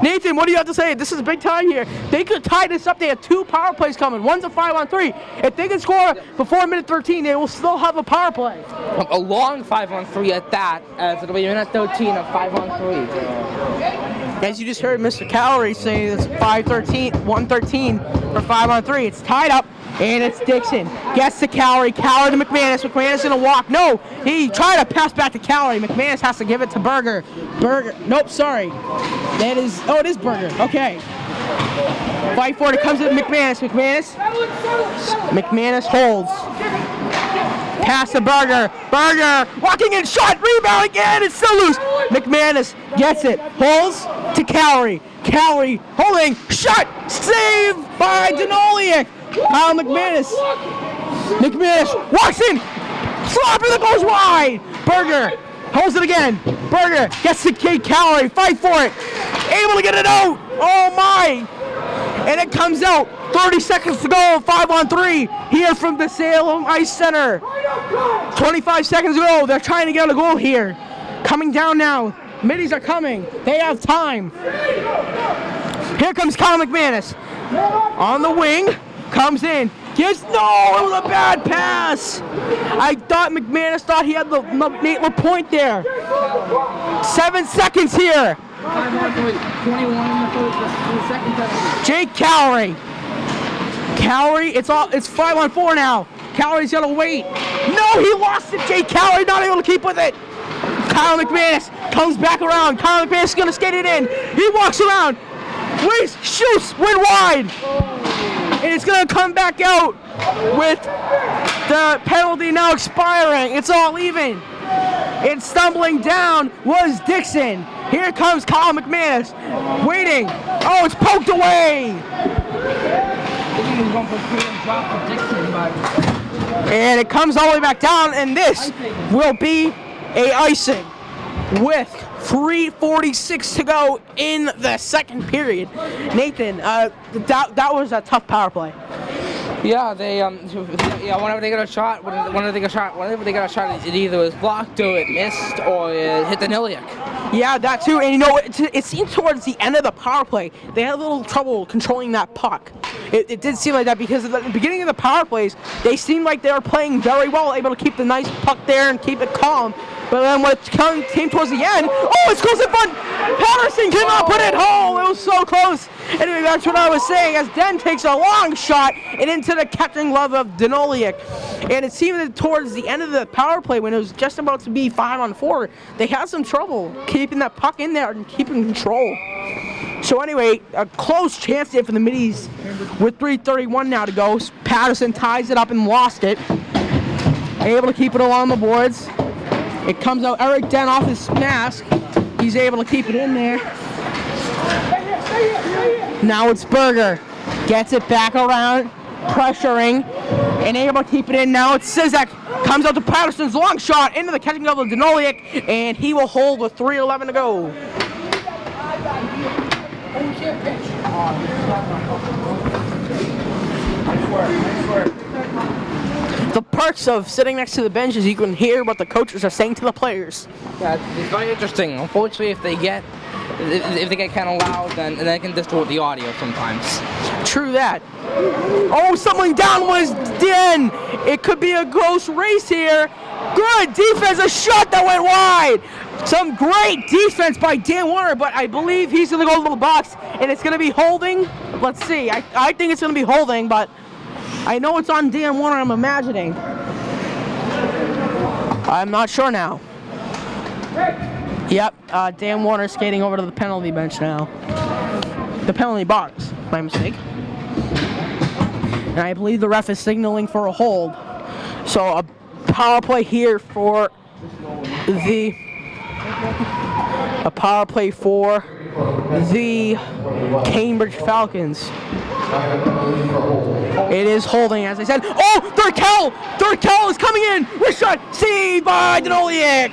Nathan, what do you have to say? This is a big time here. They could tie this up. They have 2 power plays coming. One's a 5-on-3. If they can score before 1:13, they will still have a power play. A long 5-on-3 at that, as it'll be minute 13 of 5-on-3. As you just heard Mr. Calorie say, it's 1:13 for 5-on-3. It's tied up, and it's Dixon. Gets to Calorie. Calorie to McManus. McManus gonna walk. No, he tried to pass back to Calorie. McManus has to give it to Berger. Berger. Nope, sorry. That is. Oh, it is Berger. Okay. Fight for it. It comes to McManus. McManus holds. Pass to Berger. Berger walking in, shot, rebound again. It's still loose. McManus gets it. Holds to Calorie. Calorie holding, shot, saved by Denoliak. Kyle McManus. McManus walks in. Slapper that goes wide. Berger holds it again. Berger gets to Calorie. Fight for it. Able to get it out. Oh my. And it comes out. 30 seconds to go. 5-on-3 here from the Salem Ice Center. 25 seconds to go. They're trying to get a goal here. Coming down now. Middies are coming. They have time. Here comes Kyle McManus. On the wing, comes in. Gives, no, it was a bad pass. I thought McManus thought he had the Nate LaPointe there. 7 seconds here. 21 in the second penalty. Jake Cowrie. Cowrie, it's 5-on-4 now. Cowrie's gotta wait. No, he lost it. Jake Cowrie not able to keep with it. Kyle McManus comes back around. Kyle McManus is gonna skate it in. He walks around. Waits, shoots, went wide. And it's gonna come back out with the penalty now expiring. It's all even. And stumbling down was Dixon. Here comes Kyle McManus, waiting. Oh, it's poked away. And it comes all the way back down, and this will be a icing with 3:46 to go in the second period. Nathan, that was a tough power play. Yeah, whenever they got a shot, whenever they got a shot, it either was blocked or it missed or it hit the Niliak. Yeah, that too. And you know, it seemed towards the end of the power play, they had a little trouble controlling that puck. It did seem like that because at the beginning of the power plays, they seemed like they were playing very well, able to keep the nice puck there and keep it calm. But then when it came towards the end, oh, it's close in front. Patterson cannot put it home. It was so close. Anyway, that's what I was saying as Den takes a long shot and into the catching glove of Denoliak. And it seemed that towards the end of the power play, when it was just about to be 5-on-4, they had some trouble keeping that puck in there and keeping control. So anyway, a close chance there for the Middies with 3:31 now to go. Patterson ties it up and lost it. Able to keep it along the boards. It comes out Eric Den off his mask. He's able to keep it in there. Now it's Berger. Gets it back around, pressuring, and able to keep it in. Now it's Sizek. Comes out to Patterson's long shot into the catching glove of Denoliak, and he will hold with 3:11 to go. The perks of sitting next to the bench is you can hear what the coaches are saying to the players. Yeah, it's very interesting. Unfortunately, if they get kind of loud, then they can distort the audio sometimes. True that. Oh, someone down was Den. It could be a close race here. Good defense, a shot that went wide. Some great defense by Dan Warner, but I believe he's going to go to the box, and it's going to be holding. Let's see. I think it's going to be holding, but I know it's on Dan Warner, I'm imagining. I'm not sure now. Yep, Dan Warner skating over to the penalty bench now. The penalty box, my mistake. And I believe the ref is signaling for a hold. So a power play here for the Cambridge Falcons. It is holding, as I said. Oh, Thurkel is coming in. Wrist shot, saved by Denoliak.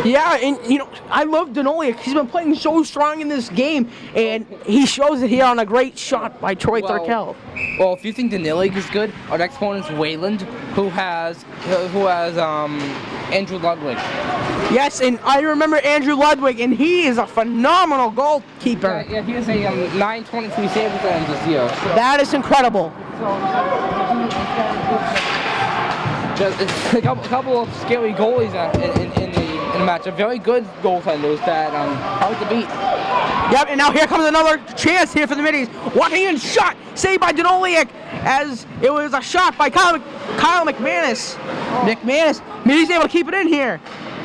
Yeah, and you know, I love Denoliak. He's been playing so strong in this game, and he shows it here on a great shot by Troy Thurkel. Well, if you think Denoliak is good, our next opponent's Wayland, who has Andrew Ludwig. Yes, and I remember Andrew Ludwig, and he is a phenomenal goalkeeper. Yeah, he has a 923 save percentage this year. That is incredible. Just a couple of scary goalies in the match. A very good goaltenders that hard to beat. Yep, and now here comes another chance here for the Middies. Walking in, shot, saved by Denoliak, as it was a shot by Kyle McManus. Middies able to keep it in here.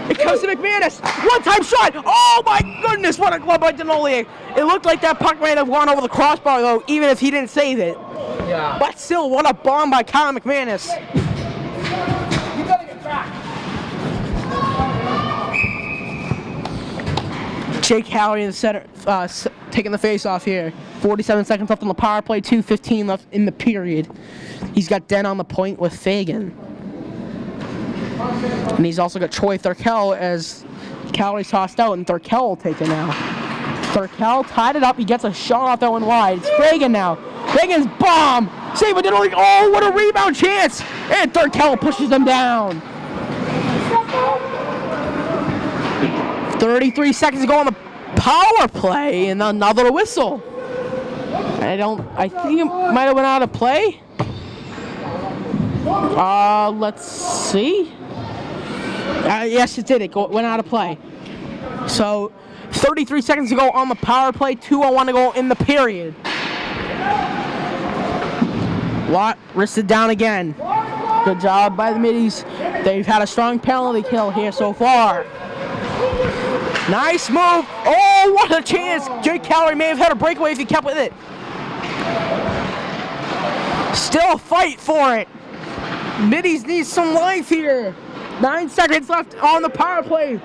It comes to McManus, one-time shot. Oh my goodness, what a glove by Denoliak. It looked like that puck might have gone over the crossbar though, even if he didn't save it. Yeah. But still, what a bomb by Kyle McManus. You gotta get back. Jake Howey in the center, taking the face off here. 47 seconds left on the power play, 2:15 left in the period. He's got Den on the point with Fagan. And he's also got Troy Thurkel as Cowley's tossed out, and Thurkel will take it now. Thurkel tied it up. He gets a shot off that one wide. It's Fagan now. Fagan's bomb. Save it. Oh, what a rebound chance. And Thurkel pushes them down. 33 seconds to go on the power play and another whistle. I think it might have went out of play. Let's see. Yes, it did. It went out of play. So, 33 seconds to go on the power play. 2:01 to go in the period. Watt wristed down again. Good job by the middies. They've had a strong penalty kill here so far. Nice move. Oh, what a chance. Jake Calorie may have had a breakaway if he kept with it. Still a fight for it. Middies need some life here. 9 seconds left on the power play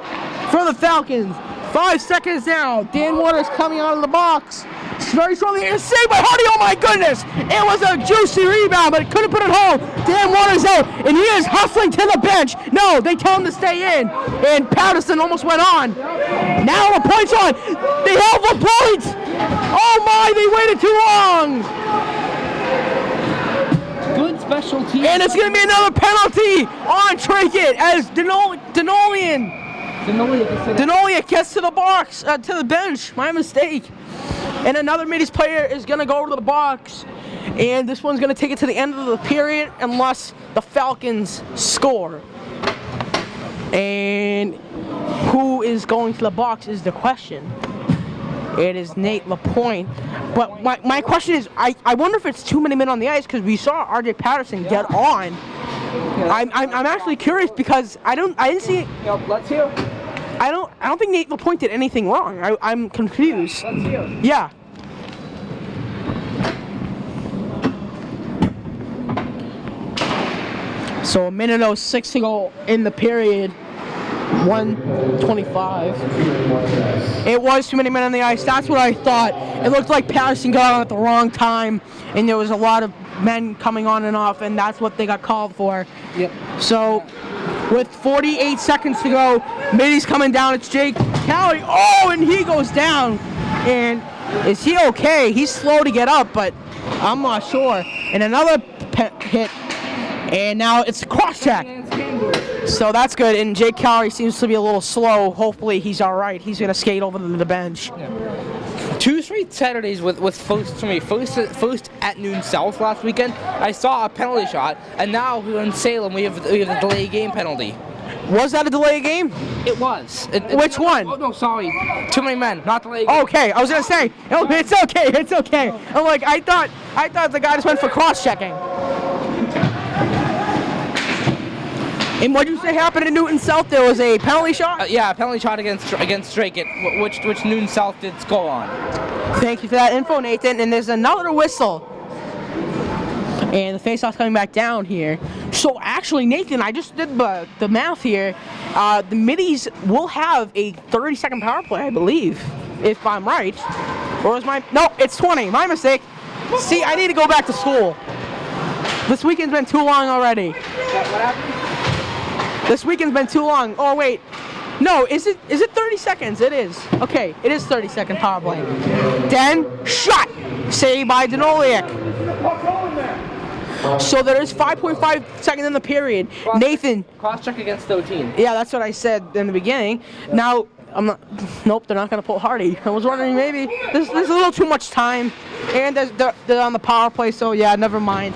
for the Falcons. 5 seconds now. Dan Waters coming out of the box. It's very strongly. It's saved by Hardy. Oh my goodness! It was a juicy rebound, but it couldn't put it home. Dan Waters out, and he is hustling to the bench. No, they tell him to stay in, and Patterson almost went on. Now the point's on. They held the point. Oh my! They waited too long. Good special team. And it's going to be another penalty on Dracut as Denolia gets to the box, to the bench. My mistake. And another middies player is going to go to the box. And this one's going to take it to the end of the period unless the Falcons score. And who is going to the box is the question. It is Nate LaPointe. But my question is, I wonder if it's too many men on the ice because we saw RJ Patterson get on. I'm actually curious because I didn't see. Let's hear. I don't think Nate LaPointe did anything wrong. I'm confused. Let's hear. Yeah. So 1:06 to go in the period. 1:25. It was too many men on the ice. That's what I thought. It looked like Patterson got on at the wrong time, and there was a lot of men coming on and off, and that's what they got called for. Yep. So, with 48 seconds to go, middies coming down. It's Jake Calorie. Oh, and he goes down. And is he okay? He's slow to get up, but I'm not sure. And another hit. And now it's a cross check. So that's good. And Jake Calorie seems to be a little slow. Hopefully he's all right. He's going to skate over to the bench. Yeah. 2 straight Saturdays with first at noon south last weekend. I saw a penalty shot, and now here in Salem we have the delay game penalty. Was that a delay game? It was. Which one? Oh no, sorry. Too many men, not delay game. Okay, I was gonna say it's okay. It's okay. I'm like I thought the guy just went for cross checking. And what did you say happened in Newton South? There was a penalty shot? Yeah, a penalty shot against Dracut, which Newton South did score on. Thank you for that info, Nathan. And there's another whistle. And the face-off's coming back down here. So actually, Nathan, I just did the math here. The middies will have a 30-second power play, I believe, if I'm right. Or is my... No, it's 20. My mistake. See, I need to go back to school. This weekend's been too long already. What happened? This weekend's been too long. Oh, wait. No, is it 30 seconds? It is. Okay, it is 30-second power play. Den, shot! Saved by Denoliak. So there is 5.5 seconds in the period. Nathan. Cross-check against 13. Yeah, that's what I said in the beginning. Now, I'm not... Nope, they're not going to pull Hardy. I was wondering maybe there's a little too much time. And they're on the power play, so yeah, never mind.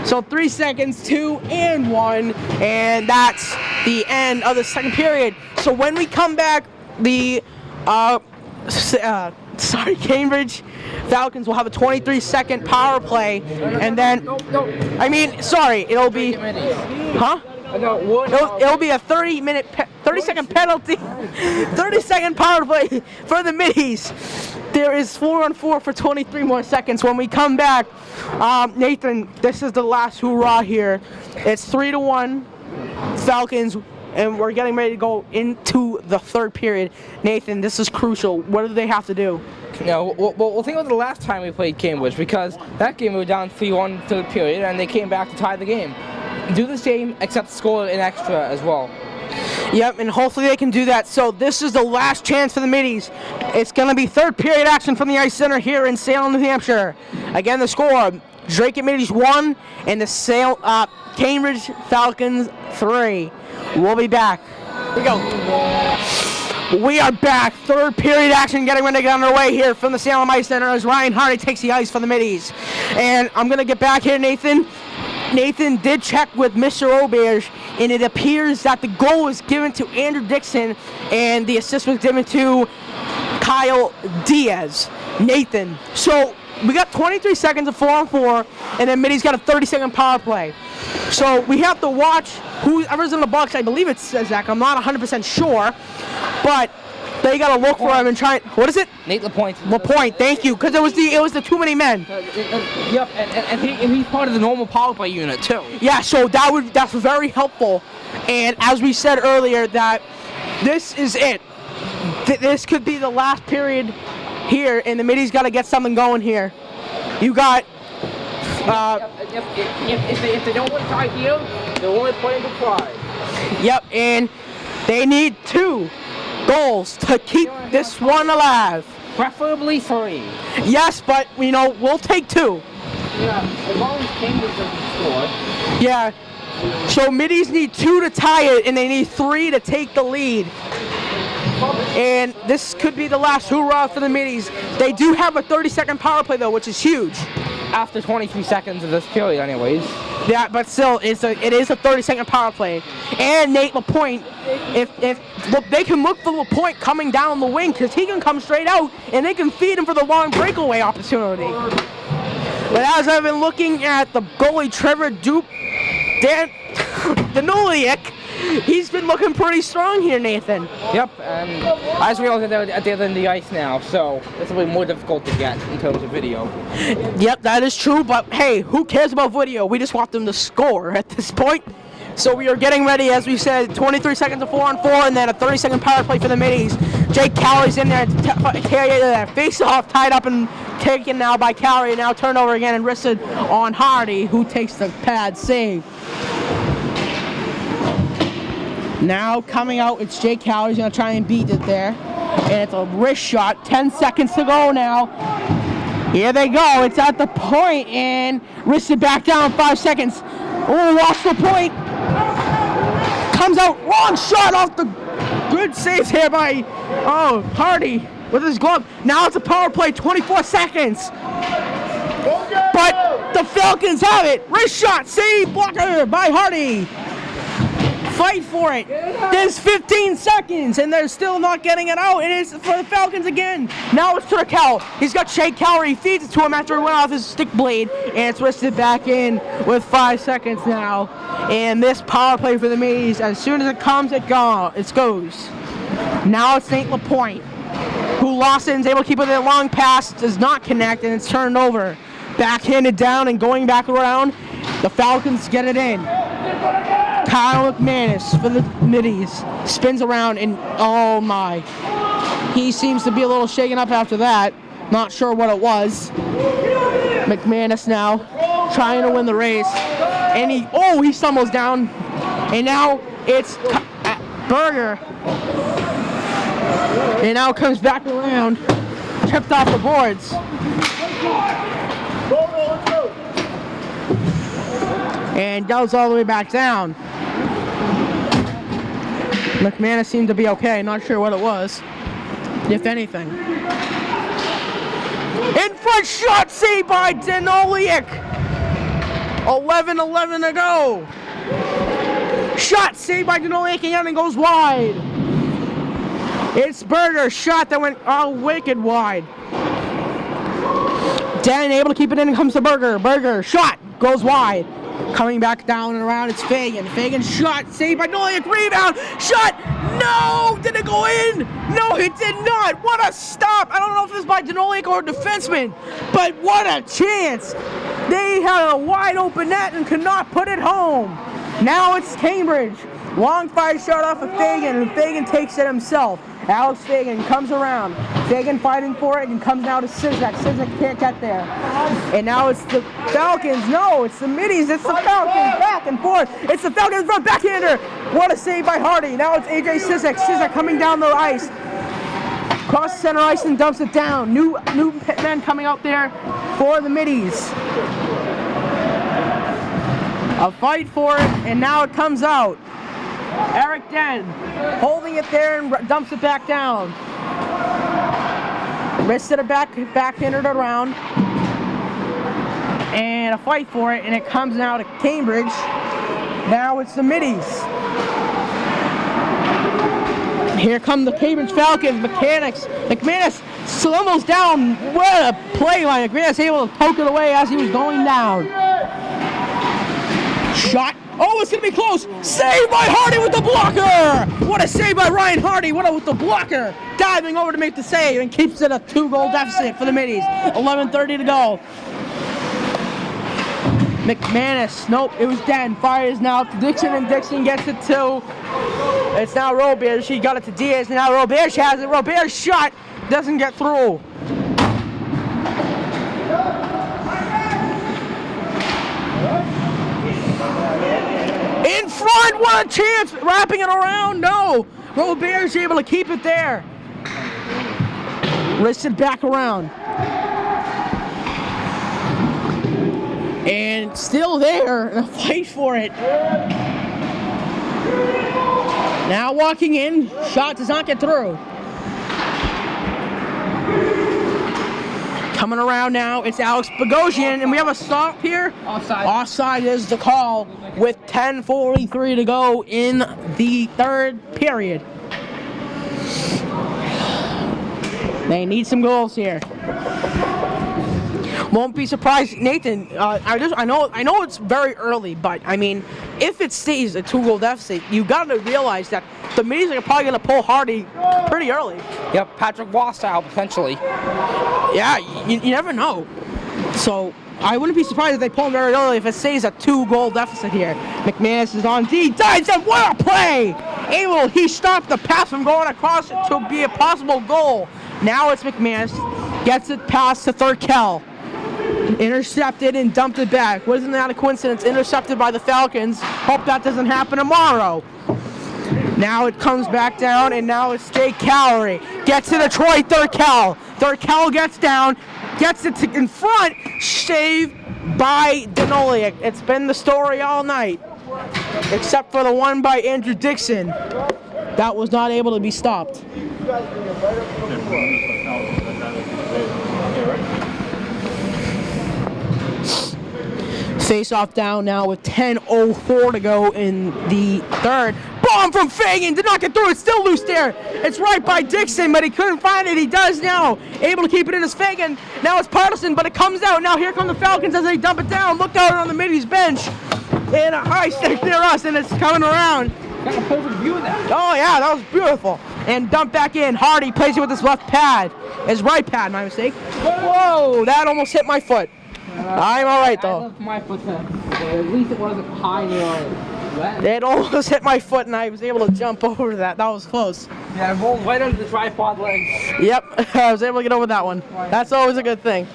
So 3 seconds, 2 and 1, and that's the end of the second period. So when we come back, the Cambridge Falcons will have a 23-second power play, and then it'll be, huh? It'll be a 30-second penalty, 30-second power play for the middies. There is 4-on-4 for 23 more seconds. When we come back, Nathan, this is the last hoorah here. It's 3-1 Falcons, and we're getting ready to go into the third period. Nathan, this is crucial. What do they have to do? Well, think about the last time we played Cambridge, because that game we were down 3-1 third period, and they came back to tie the game. Do the same, except score an extra as well. Yep, and hopefully they can do that. So this is the last chance for the middies. It's going to be third period action from the Ice Center here in Salem, New Hampshire. Again, the score, Dracut middies 1 and the Cambridge Falcons 3. We'll be back. Here we go. We are back. Third period action getting ready to get underway here from the Salem Ice Center as Ryan Hardy takes the ice for the Middies. And I'm going to get back here, Nathan. Nathan did check with Mr. Auberge, and it appears that the goal was given to Andrew Dixon and the assist was given to Kyle Diaz. Nathan. So we got 23 seconds of 4-on-4, and then Middy's got a 30-second power play. So we have to watch whoever's in the box. I believe it's Zach. I'm not 100% sure, but they got to look for him and try. What is it? Nate Lapointe. Lapointe. Thank you, because it was the too many men. Yep, and he's part of the normal power play unit too. Yeah, so that's very helpful. And as we said earlier, that this is it. This could be the last period here, and the Middies got to get something going here. You got. If they don't want to try here, they're only playing to try. Yep, and they need 2 goals to keep this one alive. Preferably 3. Yes, but we'll take 2. Yeah, as long as Cambridge doesn't score. Yeah. So Middies need 2 to tie it, and they need 3 to take the lead. And this could be the last hoorah for the Middies. They do have a 30-second power play though, which is huge. After 23 seconds of this period, anyways. Yeah, but still, it is a 30-second power play. And Nate Lapointe, if they can look for Lapointe coming down the wing, because he can come straight out, and they can feed him for the long breakaway opportunity. But as I've been looking at the goalie Trevor Danoliak, he's been looking pretty strong here, Nathan. Yep, and as we all get at the other end of the ice now, so this will be more difficult to get in terms of video. Yep, that is true, but hey, who cares about video? We just want them to score at this point. So we are getting ready, as we said, 23 seconds of 4-on-4, and then a 30-second power play for the Middies. Jake Cowley's in there, face-off, tied up and taken now by Cowley, now turned over again and wristed on Hardy, who takes the pad save. Now coming out, it's Jake Cowley. He's going to try and beat it there. And it's a wrist shot. 10 seconds to go now. Here they go. It's at the point and wristed back down 5 seconds. Oh, lost the point. Comes out. Wrong shot off the good saves here by Hardy with his glove. Now it's a power play. 24 seconds. But the Falcons have it. Wrist shot. Save blocker by Hardy. Fight for it. There's 15 seconds, and they're still not getting it out. It is for the Falcons again. Now it's Turkel. He's got Shea Cowley. He feeds it to him after he went off his stick blade, and it's wristed back in with 5 seconds now. And this power play for the Middies, as soon as it comes, it goes. Now it's Nate Lapointe, who lost it and is able to keep it in a long pass, does not connect, and it's turned over. Backhanded down and going back around. The Falcons get it in. Kyle McManus for the Middies spins around and oh my, he seems to be a little shaken up after that. Not sure what it was. McManus now trying to win the race, and he stumbles down, and now it's Berger, and now comes back around, tripped off the boards. And goes all the way back down. McManus seemed to be okay. Not sure what it was, if anything. In front shot saved by Danoliak. 11-11 to go. Shot saved by Danoliak again and goes wide. It's Berger. Shot that went wicked wide. Dan able to keep it in and comes to Berger. Berger shot goes wide. Coming back down and around, it's Fagan. Fagan shot, saved by Noliak, rebound, shot, no! Did it go in? No, it did not. What a stop. I don't know if it was by Denoliak or a defenseman, but what a chance. They had a wide open net and could not put it home. Now it's Cambridge. Long fire shot off of Fagan, and Fagan takes it himself. Alex Fagan comes around. Fagan fighting for it and comes now to Sizek. Sizek can't get there. And now it's the Falcons. No, it's the Middies. It's the Falcons back and forth. It's the Falcons front backhander. What a save by Hardy. Now it's AJ Sizek. Sizek coming down the ice. Cross center ice and dumps it down. New men coming out there for the Middies. A fight for it, and now it comes out. Eric Den holding it there and dumps it back down. Wristed it backhanded it around. And a fight for it, and it comes now to Cambridge. Now it's the middies. Here come the Cambridge Falcons. McManus almost down. What a play line. McManus able to poke it away as he was going down. Shot. Oh, it's going to be close. Saved by Hardy with the blocker. What a save by Ryan Hardy. With the blocker. Diving over to make the save and keeps it a 2-goal deficit for the middies. 11:30 to go. McManus, nope, it was Den. Fires now to Dixon, and Dixon gets it to, it's now Robert. She got it to Diaz, and now Robert has it. Robert's shot doesn't get through. In front, what a chance! Wrapping it around, no! Robert's able to keep it there. Wristed back around. And still there, a fight for it. Now walking in, shot does not get through. Coming around now, it's Alex Bogosian, and we have a stop here. Offside. Offside is the call with 10:43 to go in the third period. They need some goals here. Won't be surprised, Nathan. I know it's very early, but I mean, if it stays a 2-goal deficit, you got to realize that the middies are probably going to pull Hardy pretty early. Yep, Patrick Waugh style potentially. Yeah, you never know. So I wouldn't be surprised if they pull him very early if it stays a 2-goal deficit here. McManus is on D. Dives up. What a play! He stopped the pass from going across it to be a possible goal. Now it's McManus. Gets it past to Thurkel. Intercepted and dumped it back. Wasn't that a coincidence? Intercepted by the Falcons. Hope that doesn't happen tomorrow. Now it comes back down, and now it's Jake Calorie. Gets it to Troy Thurkel. Thurkel gets down, gets it in front. Saved by Denoliak. It's been the story all night, except for the one by Andrew Dixon. That was not able to be stopped. Face off down now with 10:04 to go in the third. Bomb from Fagan, did not get through, it's still loose there. It's right by Dixon, but he couldn't find it. He does now. Able to keep it in as Fagan. Now it's Patterson, but it comes out. Now here come the Falcons as they dump it down. Look out on the middies bench. And a high stick near us, and it's coming around. Got a perfect view of that. Oh yeah, that was beautiful. And dump back in. Hardy plays it with his left pad. His right pad, my mistake. Whoa, that almost hit my foot. I'm all right though. I left my foot to, at least it wasn't high or wet. It almost hit my foot, and I was able to jump over that. That was close. Yeah, I rolled right under the tripod leg. Yep, I was able to get over that one. That's always a good thing.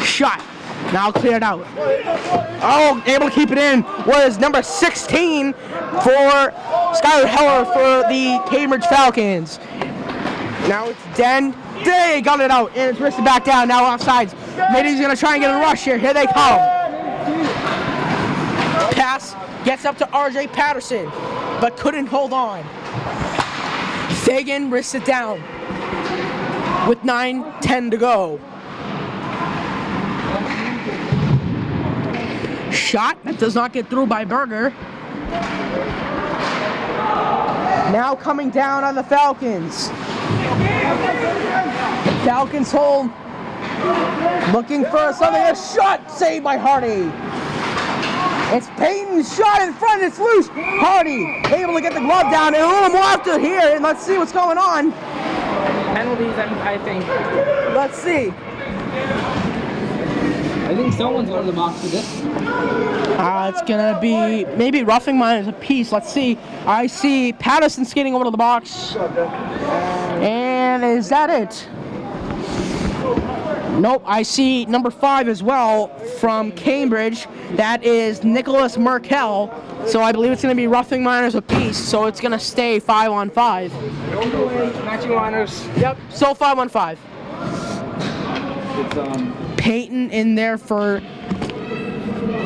Shot. Now cleared out. Oh, able to keep it in was number 16 for Skylar Heller for the Cambridge Falcons. Now it's Den. They got it out, and it's wristed back down. Now offsides. Middy's going to try and get a rush here. Here they come. Pass gets up to RJ Patterson, but couldn't hold on. Fagan wrists it down with 9:10 to go. Shot that does not get through by Berger. Now coming down on the Falcons. Falcons hold. Looking for something. A shot saved by Hardy. It's Payton's shot in front. It's loose. Hardy able to get the glove down, and a little more after here. And let's see what's going on. Penalties, I think. Let's see. I think someone's going to the box for this. It's gonna be maybe roughing mine as a piece. Let's see. I see Patterson skating over to the box. And is that it? Nope, I see number 5 as well from Cambridge. That is Nicholas Merkel. So I believe it's going to be roughing minors apiece. So it's going to stay 5-on-5. Matching liners. Yep, so 5-on-5. Payton in there for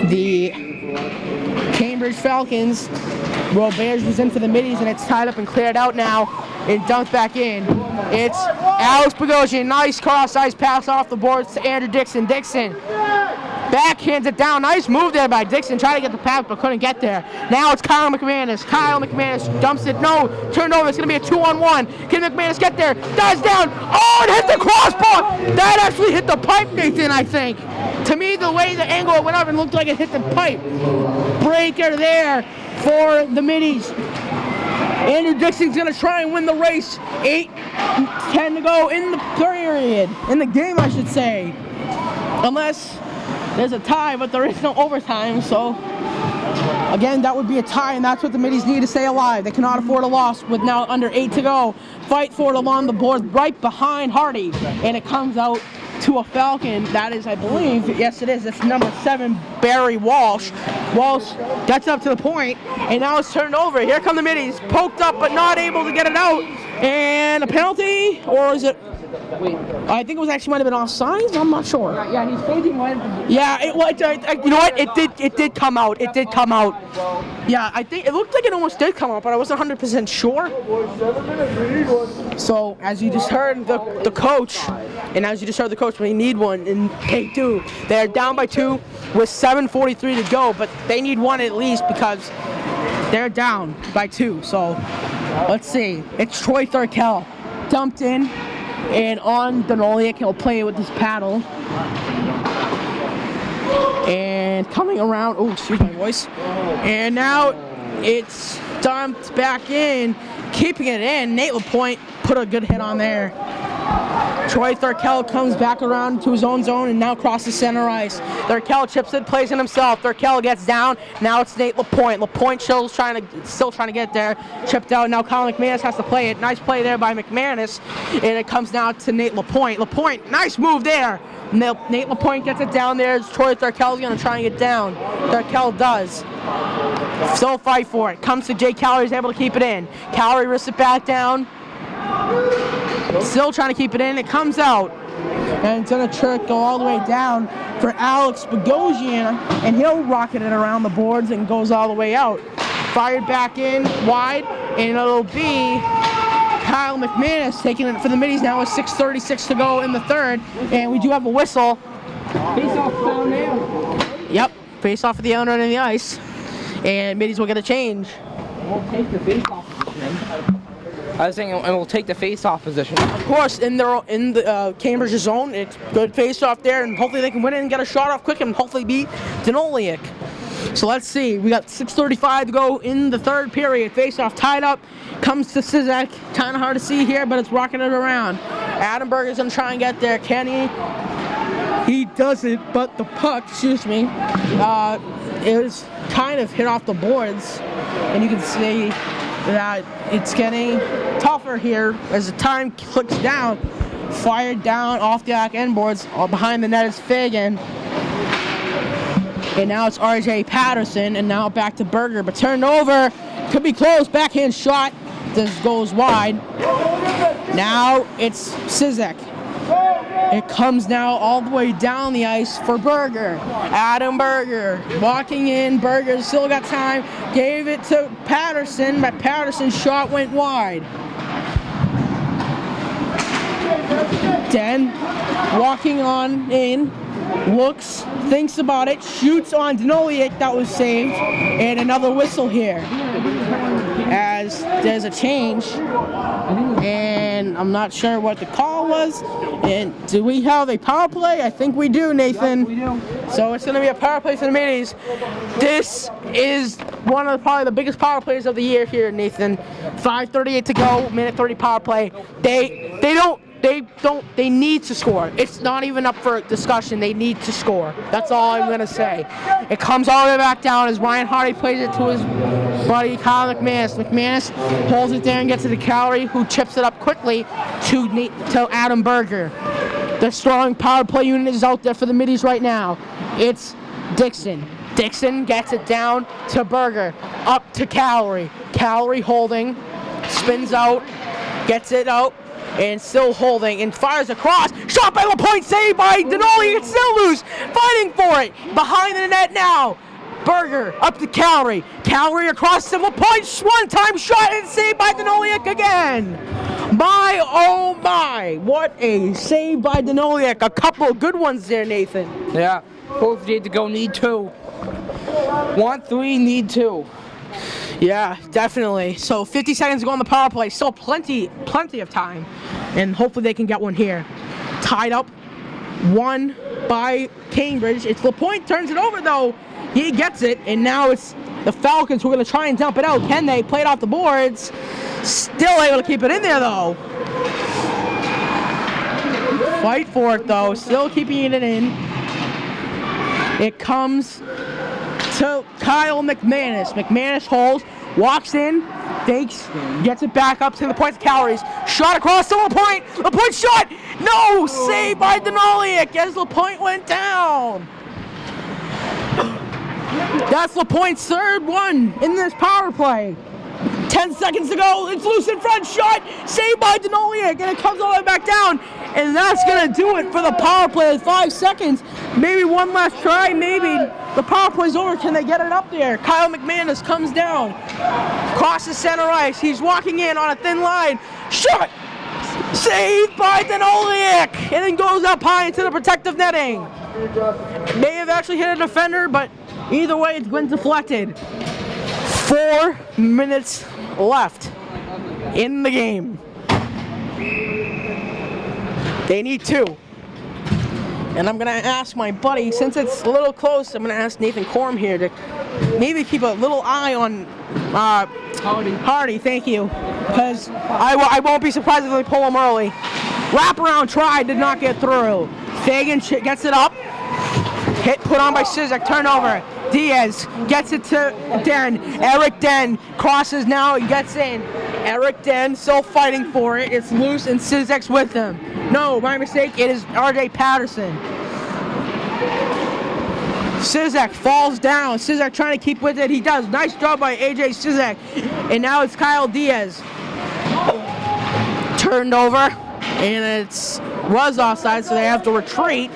the Cambridge Falcons. Roberge was in for the middies, and it's tied up and cleared out now. And dunked back in. It's Alex Bogosian. Nice cross-ice pass off the boards to Andrew Dixon. Dixon backhands it down. Nice move there by Dixon. Tried to get the pass, but couldn't get there. Now it's Kyle McManus. Kyle McManus dumps it. No, turned over. It's going to be a 2-on-1. Can McManus get there? Dives down. Oh, it hit the crossbar. That actually hit the pipe, Nathan, I think. To me, the way the angle it went up, it looked like it hit the pipe. Breaker there for the middies. Andrew Dixon's going to try and win the race. 8:10 to go in the period. In the game, I should say. Unless there's a tie, but there is no overtime. So, again, that would be a tie, and that's what the middies need to stay alive. They cannot afford a loss with now under 8 to go. Fight for it along the board right behind Hardy. And it comes out to a Falcon. That is, I believe, yes it is, it's number 7, Barry Walsh. Walsh gets up to the point, and now it's turned over. Here come the middies, poked up but not able to get it out. And a penalty, or is it? I think it was actually might have been offsides. I'm not sure. Yeah, he's thinking one. Yeah, you know what? It did come out. It did come out. Yeah, I think it looked like it almost did come out, but I wasn't 100% sure. So as you just heard the coach, and as you just heard the coach, we need one in take 2. They're down by 2 with 7:43 to go, but they need one at least because they're down by 2. So let's see. It's Troy Thurkel dumped in. And on Denoliak, he'll play with his paddle. And coming around, oh, excuse my voice. And now it's dumped back in, keeping it in. Nate LaPointe put a good hit on there. Troy Thurkel comes back around to his own zone and now crosses center ice. Thurkel chips it, plays it himself. Thurkel gets down. Now it's Nate LaPointe. LaPointe still trying to get there. Chipped out. Now Colin McManus has to play it. Nice play there by McManus. And it comes now to Nate LaPointe. LaPointe, nice move there. Nate LaPointe gets it down there. Troy Thurkel's going to try and get down. Thurkel does. Still fight for it. Comes to Jay Calorie. He's able to keep it in. Calorie wrists it back down. Still trying to keep it in. It comes out. And it's going to go all the way down for Alex Bogosian. And he'll rocket it around the boards and goes all the way out. Fired back in wide. And it'll be Kyle McManus taking it for the middies now with 6:36 to go in the third. And we do have a whistle. Face off down there. Yep. Face off at the other end of the ice. And middies will get a change. We'll take the face off position. I was saying, and we'll take the face-off position. Of course, in the Cambridge zone, it's good face-off there, and hopefully they can win it and get a shot off quick and hopefully beat Denoliak. So let's see. We got 6:35 to go in the third period. Face-off tied up. Comes to Sizek. Kind of hard to see here, but it's rocking it around. Adam Berger's going to try and get there. Can he? He doesn't, but the puck, excuse me, is kind of hit off the boards. And you can see that it's getting tougher here as the time clicks down. Fired down off the back end boards. Behind the net is Fagan. And now it's RJ Patterson. And now back to Berger. But turned over. Could be close. Backhand shot. This goes wide. Now it's Sizek. It comes now all the way down the ice for Berger. Adam Berger walking in. Berger still got time. Gave it to Patterson, but Patterson's shot went wide. Den walking on in. Looks, thinks about it, shoots on Denoliak. That was saved. And another whistle here. As there's a change. And I'm not sure what the call was. And do we have a power play? I think we do, Nathan. We do. So it's going to be a power play for the middies. This is one of probably the biggest power plays of the year here, Nathan. 5:38 to go, minute 30 power play. They need to score. It's not even up for discussion. They need to score. That's all I'm going to say. It comes all the way back down as Ryan Hardy plays it to his buddy Kyle McManus. McManus holds it there and gets it to Calorie, who chips it up quickly to Adam Berger. The strong power play unit is out there for the middies right now. It's Dixon. Dixon gets it down to Berger. Up to Calorie. Calorie holding. Spins out. Gets it out. And still holding and fires across. Shot by LaPointe, saved by Denoliak. It's still loose. Fighting for it. Behind the net now. Berger up to Calorie. Calorie across the point. One-time shot and saved by Denoliak again. My, oh my. What a save by Denoliak. A couple of good ones there, Nathan. Yeah, both need to go, need 2. 1-3, need 2. Yeah, definitely. So 50 seconds to go on the power play. Still plenty of time. And hopefully they can get one here. Tied up. 1 by Cambridge. It's LaPointe turns it over though. He gets it, and now it's the Falcons who are going to try and dump it out. Can they? Play it off the boards. Still able to keep it in there though. Fight for it though. Still keeping it in. It comes to Kyle McManus. McManus holds, walks in, fakes, gets it back up to the point of Calories. Shot across to LaPointe. LaPointe shot. No, saved by Denoliak as LaPointe went down. That's LaPointe's third one in this power play. 10 seconds to go. It's loose in front. Shot. Saved by Denoliak. And it comes all the way back down. And that's going to do it for the power play with 5 seconds. Maybe one last try. Maybe the power play's over. Can they get it up there? Kyle McManus comes down. Crosses center ice. He's walking in on a thin line. Shot. Saved by Denoliak. And then goes up high into the protective netting. May have actually hit a defender, but either way, it's been deflected. 4 minutes left in the game. They need 2. And I'm going to ask my buddy, since it's a little close, I'm going to ask Nathan Corm here to maybe keep a little eye on Hardy, thank you. Because I won't be surprised if they pull him early. Wraparound try, did not get through. Fagan gets it up. Hit put on by Sizek, turnover. Diaz gets it to Den. Eric Den crosses now, he gets in. Eric Den still fighting for it. It's loose and Sizek's with him. No, my mistake, it is RJ Patterson. Sizek falls down. Sizek trying to keep with it. He does. Nice job by AJ Sizek. And now it's Kyle Diaz. Turned over. And was offside, so they have to retreat.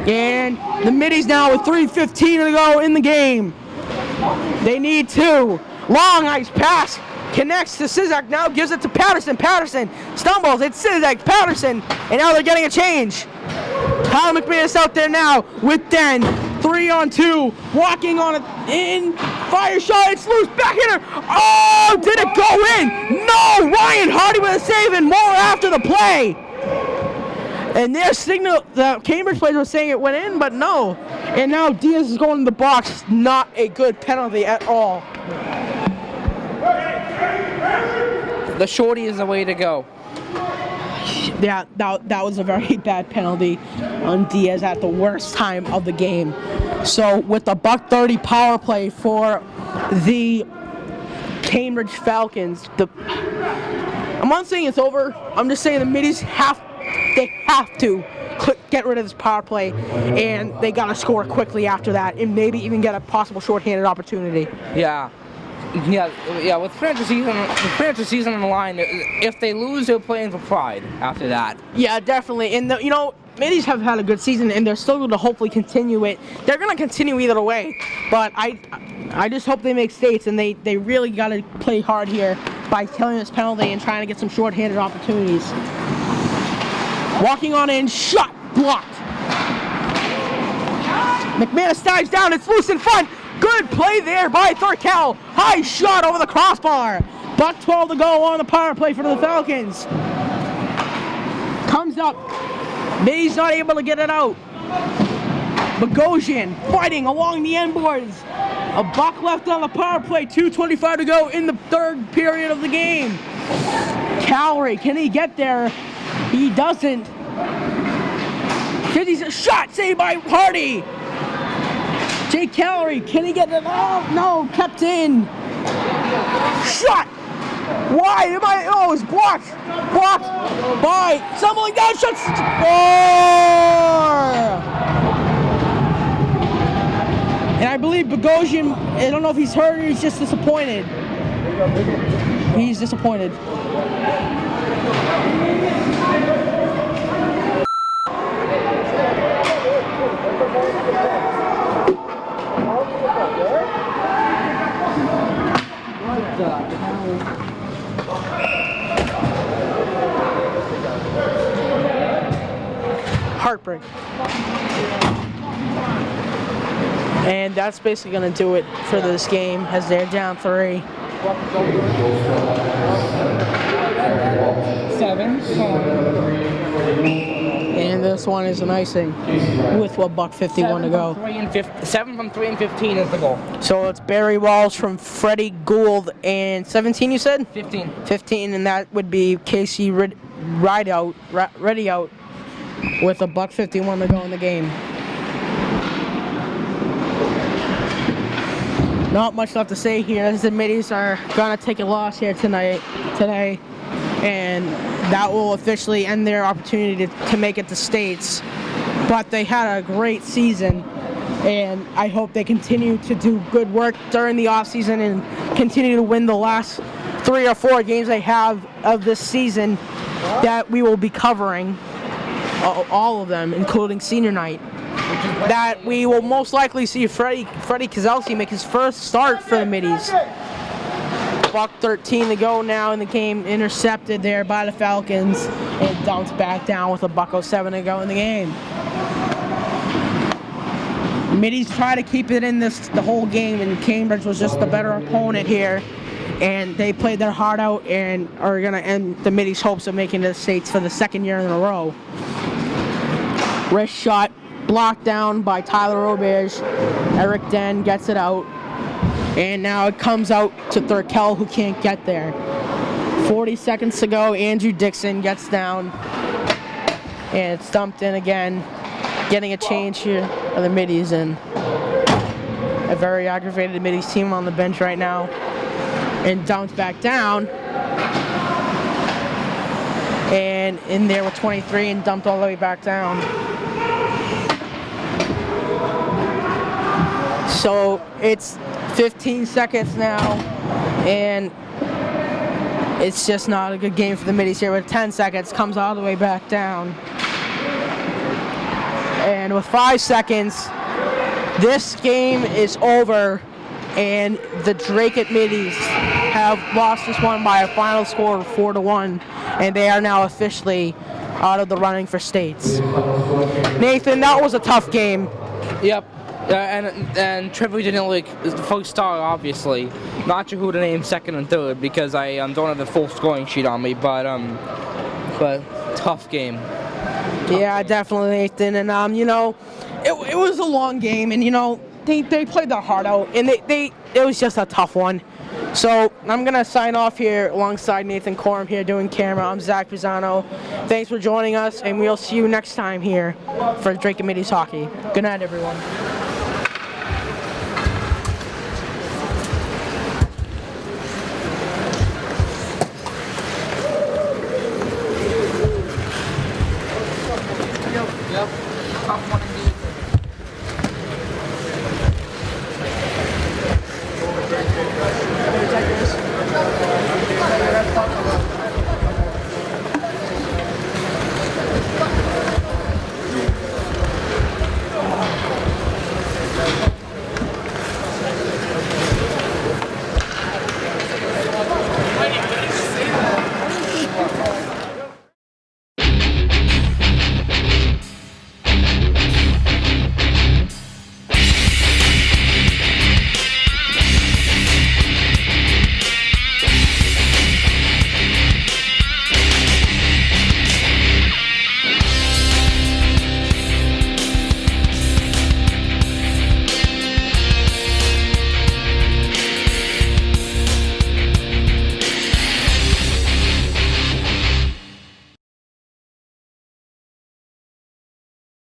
And the Middies now with 3:15 to go in the game. They need 2. Long ice pass. Connects to Sizek. Now gives it to Patterson. Patterson stumbles. It's Sizek. Patterson. And now they're getting a change. Kyle McManus out there now with Den. 3-on-2. Walking on it. In. Fire shot. It's loose. Backhander. Oh, did it go in? No. Ryan Hardy with a save and more after the play. And their signal, the Cambridge players were saying it went in, but no. And now Diaz is going in the box. Not a good penalty at all. The shorty is the way to go. Yeah, that was a very bad penalty on Diaz at the worst time of the game. So with the $1:30 power play for the Cambridge Falcons, I'm not saying it's over. I'm just saying the Middies have to get rid of this power play, and they got to score quickly after that, and maybe even get a possible shorthanded opportunity. Yeah. With the season on the line, if they lose, they're playing for pride after that. Yeah, definitely. And Middies have had a good season, and they're still going to hopefully continue it. They're going to continue either way, but I just hope they make states, and they really got to play hard here by killing this penalty and trying to get some shorthanded opportunities. Walking on in, shot, blocked. McManus dives down, it's loose in front. Good play there by Thorkel. High shot over the crossbar. $1:12 to go on the power play for the Falcons. Comes up. May's not able to get it out. Bogosian fighting along the end boards. A buck left on the power play. 2:25 to go in the third period of the game. Calorie, can he get there? He doesn't. 50 shot saved by Hardy. Jake Calorie, can he get it? Oh, no, kept in. Shot. Why? Oh, it's blocked. Blocked by someone down. Shots. Score. And I believe Bogosian, I don't know if he's hurt or he's just disappointed. He's disappointed. heartbreak. And that's basically going to do it for this game as they're down 3. 7. And this one is an icing with $1.51 to go. 7 from 3 and 15 is the goal. So it's Barry Walsh from Freddie Gould and 17 you said? 15. 15, and that would be Casey Ready out with $1.51 to go in the game. Not much left to say here, as the Middies are gonna take a loss here today, and that will officially end their opportunity to make it to states. But they had a great season, and I hope they continue to do good work during the off season and continue to win the last 3 or 4 games they have of this season that we will be covering, all of them, including senior night. That we will most likely see Freddie Keselowski make his first start for the Middies. $1.13 to go now in the game, intercepted there by the Falcons, and dumped back down with $1.07 to go in the game. Middies try to keep it in this the whole game, and Cambridge was just the better opponent here, and they played their heart out and are going to end the Middies' hopes of making it to the states for the 2nd year in a row. Wrist shot blocked down by Tyler Auberge. Eric Den gets it out, and now it comes out to Thurkel, who can't get there. 40 seconds to go. Andrew Dixon gets down, and it's dumped in again. Getting a change here for the Middies, and a very aggravated Middies team on the bench right now, and dumped back down, and in there with 23 and dumped all the way back down. So it's 15 seconds now, and it's just not a good game for the Middies here. With 10 seconds, comes all the way back down. And with 5 seconds, this game is over, and the Dracut Middies have lost this one by a final score of 4-1, and they are now officially out of the running for states. Nathan, that was a tough game. Yep. And Trevor didn't like the first star, obviously. Not sure who to name 2nd and 3rd because I don't have the full scoring sheet on me, but tough game. Yeah, definitely, Nathan. And it was a long game, and they played their heart out, and it was just a tough one. So I'm gonna sign off here alongside Nathan Corum here doing camera. I'm Zach Pisano. Thanks for joining us, and we'll see you next time here for Dracut Middies Hockey. Good night, everyone. Yep. Tough one indeed.